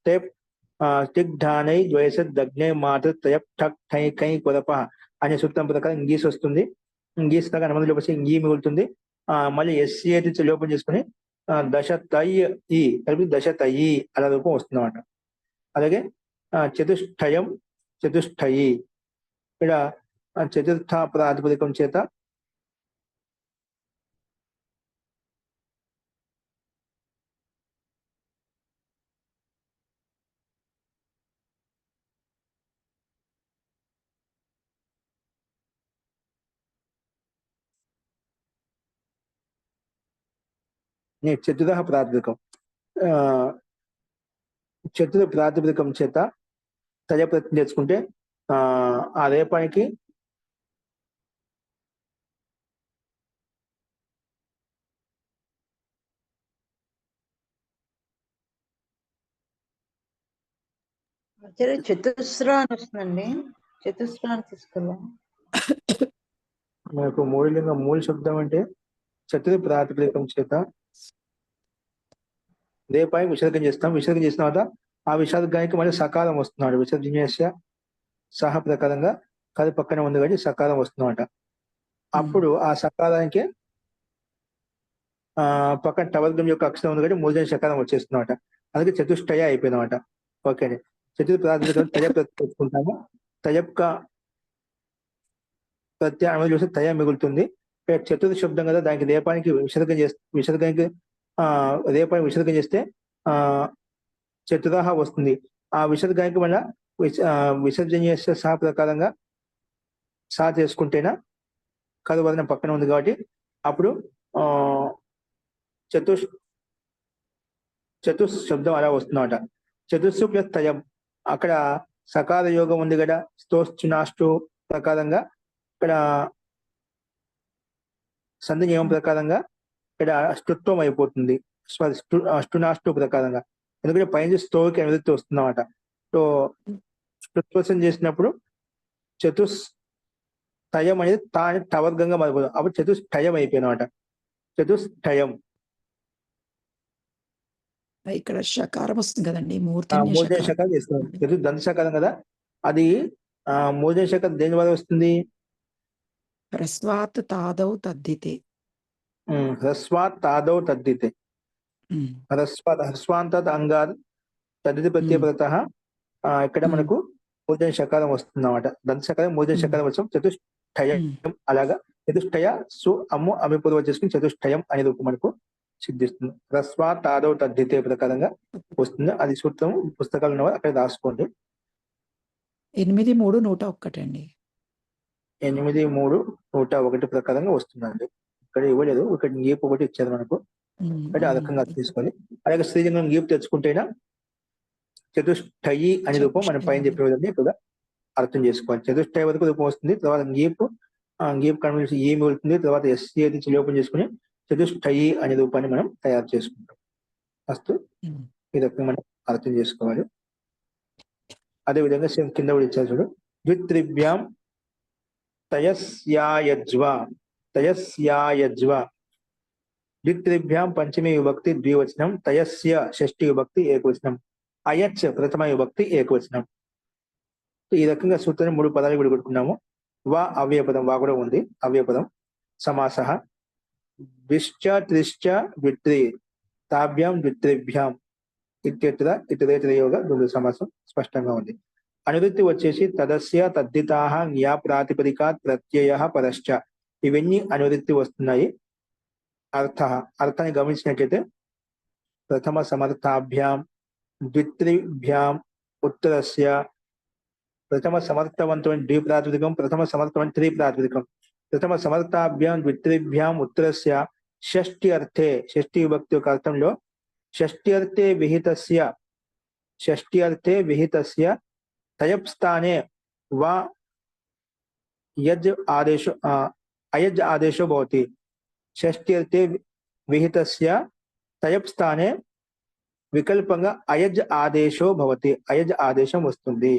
తయప్ టిగ్ఢానై ద్వయసద్ దగ్నై మాత్రస్ తయప్ ఠక్ ఠై కై కొరప అనే సూత్రం ప్రకారం ఇంగీస్ వస్తుంది. ఇంగీస్ దాకా అనుమతి లోపసి ఇంగీ మిగులుతుంది. మళ్ళీ ఎస్సీ అయితే లోపం చేసుకుని దశతయి కలిపి దశతయి అలా రూపం వస్తుందన్నమాట. అలాగే చతుష్టయి ఇక్కడ చతుర్థ ప్రాతిపదికం చేత చతుర్థ ప్రాతిపదికం చేత తయ ప్రత్యయం తెచ్చుకుంటే ఆ రేపానికి చతుస్ర అని వస్తుందండి. చతుస్రాన్ని తీసుకెళ్ళాం. మనకు మూల శబ్దం అంటే చతుర్ ప్రాతిపదికం చేత రేపాయి విసర్గం చేస్తాం. విసర్గం చేసిన తర్వాత ఆ విసర్గానికి మళ్ళీ సకారం వస్తున్నాడు. విసర్జనీయస్య సహ ప్రకారంగా కది పక్కన ఉంది కాబట్టి సకారం వస్తుందన్నమాట. అప్పుడు ఆ సకారానికి పక్కన టవర్గం యొక్క అక్షరం ఉంది కాబట్టి మూర్ధన్య సకారం వచ్చేస్తుందన్నమాట. అందుకే చతుష్టయ అయిపోయిందన్నమాట. ఓకే అండి. చతుర్ ప్రాతిపదికం తయ తెచ్చుకుంటాము. తయక్క ప్రత్యయం చూస్తే తయ మిగులుతుంది. ఇక్కడ చతుర్థ శబ్దం కదా, దానికి రేపానికి విసర్గానికి రేపానికి విసర్గం చేస్తే చతురహ వస్తుంది. ఆ విసర్గానికి మళ్ళా విసర్జనీయస్య సహ ప్రకారంగా సా చేసుకుంటేనా కరువర్ణం పక్కన ఉంది కాబట్టి అప్పుడు చతుస్ శబ్దం అలా వస్తుందన్నమాట. చతుస్సు ప్లస్ తయం, అక్కడ సకార యోగం ఉంది కదా, స్తోశ్చునాష్టు ప్రకారంగా ఇక్కడ సంధి నియమం ప్రకారంగా ఇక్కడ స్తుత్వం అయిపోతుంది. అష్టునాష్టు ప్రకారంగా, ఎందుకంటే పైన స్తోకి అనువృత్తి వస్తుందన్నమాట. సో స్తుత్వసం చేసినప్పుడు చతుస్తయం అనేది టవర్గంగా మారిపోతుంది. అప్పుడు చతుష్టయం అయిపోయినమాట. చతుష్టయం. ఇక్కడ షకారం వస్తుంది కదండి, మూర్ధన్య మూర్ధన్య శకారం చేస్తున్నాం. దంత శకారం కదా, అది మూర్ధన్య శకారం దేని వల్ల వస్తుంది? హ్రస్వాత్ తాదౌ తద్దితే. హ్రస్వాత్ తాదౌ తద్దితే. హ్రస్వాంతాత్ అంగాత్ తద్దితి ప్రత్యయపరతః ఇక్కడ మనకు మూర్ధన్య శకారం వస్తుంది అన్నమాట. దంత శకారం మూర్ధన్య శకారం వచ్చాం. చతుష్టయం అలాగా చతుష్టయ సు అమ్ము అమిపూర్వ చేసుకుని చతుష్టయం అనే రూపం మనకు సిద్ధిస్తుంది. హ్రస్వాత్ తాదౌ తద్దితే ప్రకారంగా వస్తుంది. అది సూత్రం పుస్తకాలు ఉన్నవారు అక్కడ రాసుకోండి. 8-3-101 అండి. 8-3-101 ప్రకారంగా వస్తుందండి. ఇక్కడ ఇవ్వలేదు, ఇక్కడ గీప్ ఒకటి ఇచ్చారు మనకు. అంటే ఆ రకంగా తీసుకొని అలాగే శ్రీలింగం గీప్ తెచ్చుకుంటేనా చతుష్టయి అనే రూపం మనం పైన చెప్పే విధంగా ఇక్కడ అర్థం చేసుకోవాలి. చతుష్టయ వరకు రూపం వస్తుంది. తర్వాత గీప్ కన్వెన్షన్ ఏ మిగులుతుంది. తర్వాత ఎస్సీ నుంచి లోపం చేసుకుని చతుష్టయి అనే రూపాన్ని మనం తయారు చేసుకుంటాం. ఫస్ట్ ఈ రకంగా మనం అర్థం చేసుకోవాలి. అదే విధంగా కింద కూడా ఇచ్చారు చూడు. ద్విత్రిభ్యాం తయస్యాయజ్వ ద్విత్రిభ్యాం పంచమి విభక్తి ద్వివచనం, తయస్య షష్ఠి విభక్తి ఏకవచనం, అయచ్ ప్రథమ విభక్తి ఏకవచనం. ఈ రకంగా సూత్రాన్ని 3 పదాలు విడగొట్టుకున్నాము. వా అవ్యయపదం, వా కూడా ఉంది అవ్యయపదం. సమాసః ద్విశ్చ త్రిశ్చ ద్విత్రి తాభ్యాం ద్విత్రిభ్యాం ఇత్యత్ర ఇతరేతరయోగ ద్వంద్వ సమాసం స్పష్టంగా ఉంది. అనువృత్తి వచ్చేసి తదస్య తద్దితాః జ్ఞా ప్రాతిపదికాత్ ప్రత్యయః పరశ్చ. ఇవన్నీ అనువృత్తి వస్తున్నాయి. అర్థాన్ని గమనించినట్లయితే ప్రథమ సమర్థాభ్యాం ద్విత్రిభ్యాం ఉత్తరస్య, ప్రథమ సమర్థవంతమైన ద్వి ప్రాతిపదికం, ప్రథమ సమర్థమైన త్రి ప్రాతిపదికం. ప్రథమ సమర్థాభ్యాం ద్విత్రిభ్యాం ఉత్తరస్య షష్ఠి అర్థే, షష్ఠి విభక్తి యొక్క అర్థంలో షష్ఠి అర్థే విహితస్య తయప్ స్థానే వా అయజ్ ఆదేశో భవతి. షష్ఠి అర్థే విహితస్య తయప్ స్థానే వికల్పంగా అయజ్ ఆదేశో భవతి, అయజ్ ఆదేశం వస్తుంది.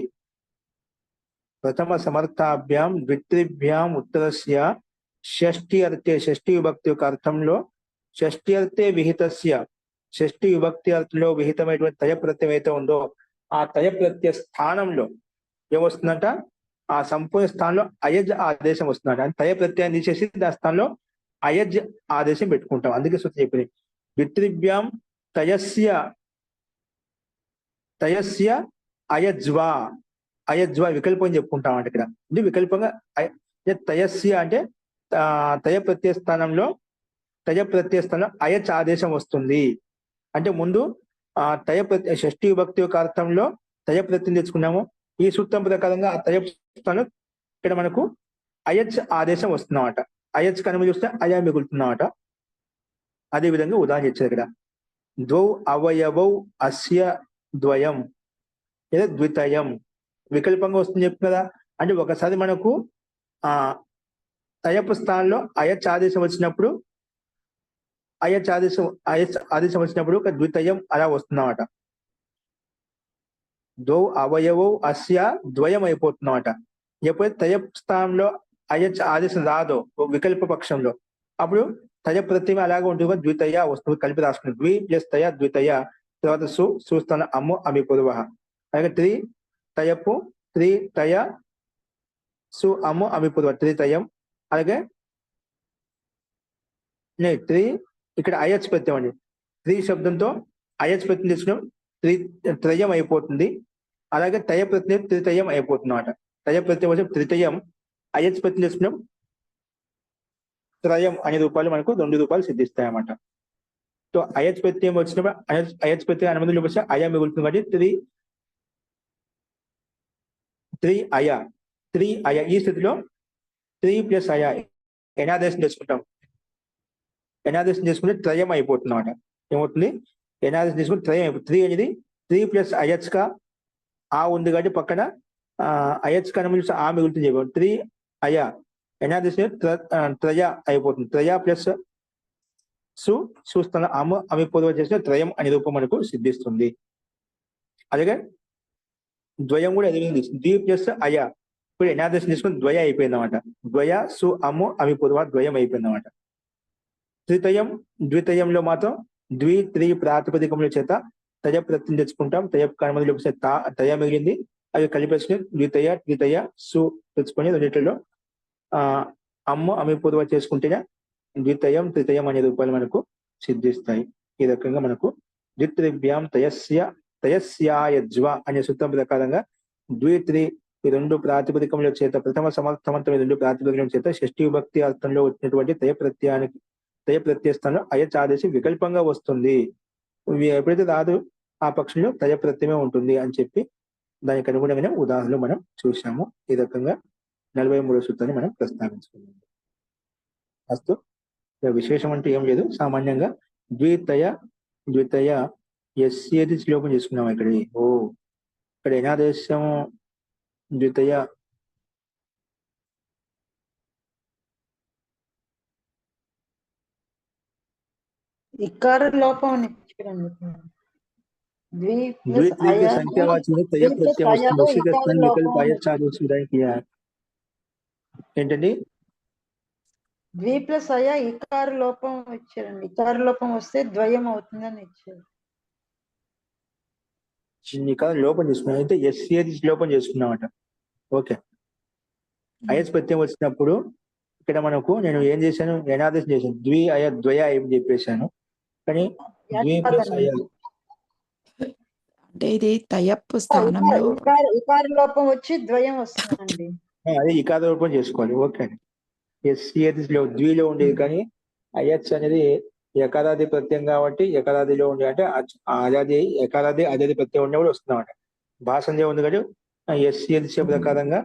ప్రథమ సమర్థాభ్యాం ద్విత్రిభ్యాం ఉత్తరస్య షష్ఠి అర్థే, షష్ఠి విభక్తి యొక్క అర్థంలో షష్ఠి అర్థే విహితస్య, షష్ఠి విభక్తి అర్థంలో విహితమైనటువంటి తయ ప్రత్యయం అయితే ఉందో ఆ తయ ప్రత్యయ స్థానంలో ఏమొస్తుందంట, ఆ సంపూర్ణ స్థానంలో అయజ్ ఆదేశం వస్తుందంట. అంటే తయ ప్రత్యయాన్ని తీసేసి దాని స్థానంలో అయజ్ ఆదేశం పెట్టుకుంటాం. అందుకే సూత్రం చెప్పింది ద్విత్రిభ్యాం తయస్య అయజ్వా వికల్పం చెప్పుకుంటాం అంటే ఇక్కడ. ఇది వికల్పంగా తయస్య అంటే తయ ప్రత్యయ స్థానంలో అయచ్ ఆదేశం వస్తుంది. అంటే ముందు తయ ప్రత్యయ షష్ఠి విభక్తి యొక్క అర్థంలో తయ ప్రత్యయం తెచ్చుకున్నాము. ఈ సూత్రం ప్రకారంగా ఆ తయ స్థానంలో ఇక్కడ మనకు అయచ్ ఆదేశం వస్తుందన్నమాట. అయచ్ కనుమ చూస్తే అయ మిగులుతున్నమాట. అదే విధంగా ఉదాహరణ ఇచ్చారు ఇక్కడ. ద్వౌ అవయవౌ అస్య ద్వయం లేదా ద్వితయం వికల్పంగా వస్తుంది చెప్పు కదా. అంటే ఒకసారి మనకు తయపు స్థానంలో అయచ్ ఆదేశం వచ్చినప్పుడు ఆదేశం వచ్చినప్పుడు ఒక ద్వితయం అలా వస్తుందన్నమాట. ద్వౌ అవయవౌ అస్య ద్వయం అయిపోతుందన్నమాట. ఎప్పుడైతే తయ స్థానంలో అయచ్ ఆదేశం రాదో వికల్ప పక్షంలో అప్పుడు తయ ప్రత్యయం అలాగే ఉంటుంది, ద్వితయ వస్తుంది. కలిపి రాసుకుని ద్వి ప్లస్ తయ ద్వితయ తర్వాత సుస్థాన అమ్ము అమిపూర్వ. అలాగే తయపు తయ సు అమ్ము అమిపూర్వ త్రితయం. అలాగే ఇక్కడ అయచ్ ప్రత్యయం అండి. శబ్దంతో అయచ్ ప్రత్యయం తీసుకున్నాం, త్రయం అయిపోతుంది. అలాగే తయ ప్రత్యయం త్రితయం అయిపోతుంది అన్నమాట. తయ ప్రత్యయం వచ్చి త్రితయం, అయచ్ ప్రత్యయం తీసుకున్నాం, త్రయం అనే రూపాలు మనకు 2 రూపాలు సిద్ధిస్తాయి అన్నమాట. సో అయచ్ ప్రత్యయం వచ్చినప్పుడు అయచ్ ప్రత్యయం అనుమతి వస్తే అయ మిగులుతుంది కాబట్టి అయ. ఈ స్థితిలో 3 + అయ ఎనాదేశం చేసుకుంటాం. ఎనాదేశం చేసుకుంటే త్రయం అయిపోతుంది అన్నమాట. ఏమవుతుంది? ఎనాదేశం చేసుకుంటే త్రయం అయిపోతుంది. 3 అనేది 3 + అయచ్క ఆ ఉంది కాబట్టి పక్కన అయచ్క అనుమతి ఆ మిగులుతుంది. 3 అయ ఎనాదేశం త్రయ అయిపోతుంది. త్రయ ప్లస్ సుస్థాన అమిపూర్వ చేసిన త్రయం అనే రూపం మనకు సిద్ధిస్తుంది. అలాగే ద్వయం కూడా అదే విధంగా 3 + అయ ఇప్పుడు ఎనాదేశం తీసుకుని ద్వయ అయిపోయింది అన్నమాట. ద్వయ అమిపూర్వ ద్వయం అయిపోయింది అన్నమాట. ద్వితయంలో మాత్రం 3 ప్రాతిపదికముల చేత తయ ప్రత్యయం తెచ్చుకుంటాం. తయ కనుమతి లోపిస్తే తయ మిగిలింది, అవి కలిపేసుకుని ద్వితయ తెచ్చుకొని రెండిట్లో అమ్ము అమిపూర్వ చేసుకుంటేనే ద్వితయం తృతయం అనే రూపాలు మనకు సిద్ధిస్తాయి. ఈ రకంగా మనకు ద్విత్రిభ్యాం తయస్యాయజ్వ అనే సూత్రం ప్రకారంగా ఈ 2 ప్రాతిపదికముల చేత ప్రథమ సమర్థవంతం 2 ప్రాతిపదికముల చేత షష్ఠీ విభక్తి అర్థంలో వచ్చినటువంటి తయ ప్రత్యయస్థానం అయచ్ ఆదేశం వికల్పంగా వస్తుంది. ఎప్పుడైతే రాదు ఆ పక్షంలో తయ ప్రత్యయమే ఉంటుంది అని చెప్పి దానికి అనుగుణమైన ఉదాహరణలు మనం చూసాము. ఈ రకంగా 43వ సూత్రాన్ని మనం ప్రస్తావించుకున్నాము. అస్తు విశేషం అంటే ఏం లేదు, సామాన్యంగా ద్వితయ ఎస్ఏది శ్లోకం చేసుకున్నాం. ఇక్కడ ఎనాదేశం ద్వితయ ఇకార లోపం అని చూడండి. ద్వితీయ సంఖ్యావాచన తయ ప్రత్యయం వస్తుంది. ఏంటండి? 2 + అయ ఇకార లోపం ఇచ్చారండి. ఇకార లోపం వస్తే ద్వయం అవుతుందని ఇచ్చారు. లోపం చేసుకున్నాం అయితే ఎస్ఏది లోపం చేసుకున్నామట. ఓకే, అయస్ ప్రత్యయం వచ్చినప్పుడు ఇక్కడ మనకు నేను ఏం చేశాను? ఎనాదేశం చేశాను. ద్వయ అని చెప్పేశాను. కానీ 2 + అయ అంటే ఇది తయప్పు స్థానంలో ఇకార లోపం వచ్చి ద్వయం వస్తుందండి. అదే ఇకార రూపం చేసుకోవాలి. ఓకే అండి. ఎస్ఏది ద్విలో ఉండేది కానీ అయచ్ అనేది ఎకారాది ప్రత్యయం కాబట్టి ఎకారాదిలో ఉండే అంటే అజాది ఎకారాది అజాది ప్రత్యయం ఉన్నప్పుడు వస్తున్నామంట. భాషంలో ఉంది కానీ ఎస్ఏది ప్రకారంగా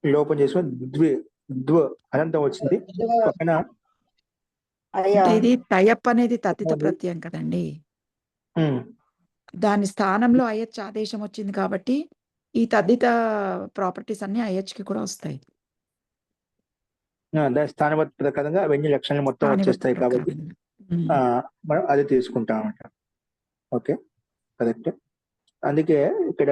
లోపం చేసుకుని ద్వ అనంతం వచ్చింది. పక్కన ఇది తయప్ అనేది తద్దిత ప్రత్యయం కదండి. దాని స్థానంలో అయచ్ ఆదేశం వచ్చింది కాబట్టి ఈ తద్దిత ప్రాపర్టీస్ అన్ని అయచ్ కి కూడా వస్తాయి. దాని స్థానబద్ధ ప్రకారంగా అవన్నీ లక్షణాలు మొత్తం వచ్చేస్తాయి కాబట్టి మనం అది తీసుకుంటామంట. Okay, correct. అందుకే ఇక్కడ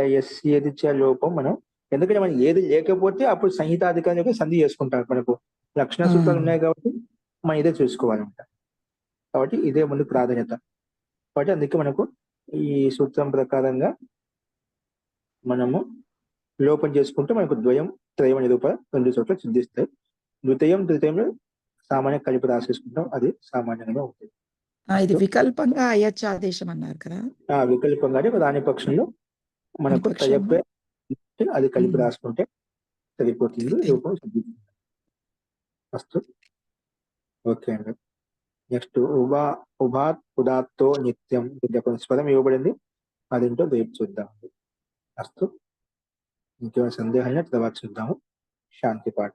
ఏది లోపం మనం, ఎందుకంటే మనం ఏది లేకపోతే అప్పుడు సంహితాధికారి సంధి చేసుకుంటాం. మనకు లక్షణ సూత్రాలు ఉన్నాయి కాబట్టి మనం ఇదే చూసుకోవాలంట. కాబట్టి ఇదే ముందు ప్రాధాన్యత. కాబట్టి అందుకే మనకు ఈ సూత్రం ప్రకారంగా మనము లోపం చేసుకుంటే మనకు ద్వయం త్రయం అనే రూపాయలు 2 చోట్ల సిద్ధిస్తాయి. తృతయంలో సామాన్య కలిపి రాసేసుకుంటాం, అది సామాన్యంగా ఉంటుంది. ఇది వికల్పంగా అయచ్ ఆదేశం అన్నారు కదా. వికల్పంగానే దాని పక్షంలో మనకు తయపే అది కలిపి రాసుకుంటే సరిపోతుంది, రూపం సిద్ధిస్తుంది. ఫస్ట్ ఓకే అండి. నెక్స్ట్ ఉభాత్ ఉదాత్తో నిత్యం స్వరం ఇవ్వబడింది, అదేంటో రేపు చూద్దాం. అస్తు. ఇంకేమైనా సందేహాన్ని తర్వాత చూద్దాము. శాంతి పాఠ.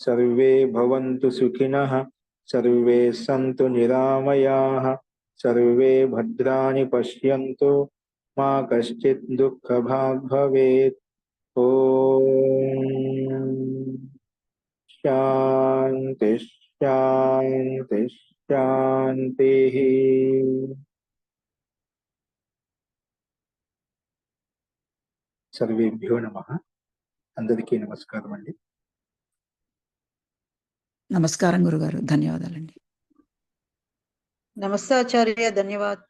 సర్వే భవంతు సుఖినః, సర్వే సంతు నిరామయాః, సర్వే భద్రాణి పశ్యంతు, మా కశ్చిత్ దుఃఖభాగ్ భవేత్. ఓం శాంతి శాంతి శాంతి. సర్వేభ్యో నమః. అందరికీ నమస్కారం అండి. నమస్కారం గురుగారు, ధన్యవాదాలండి. నమస్తే ఆచార్య, ధన్యవాద్.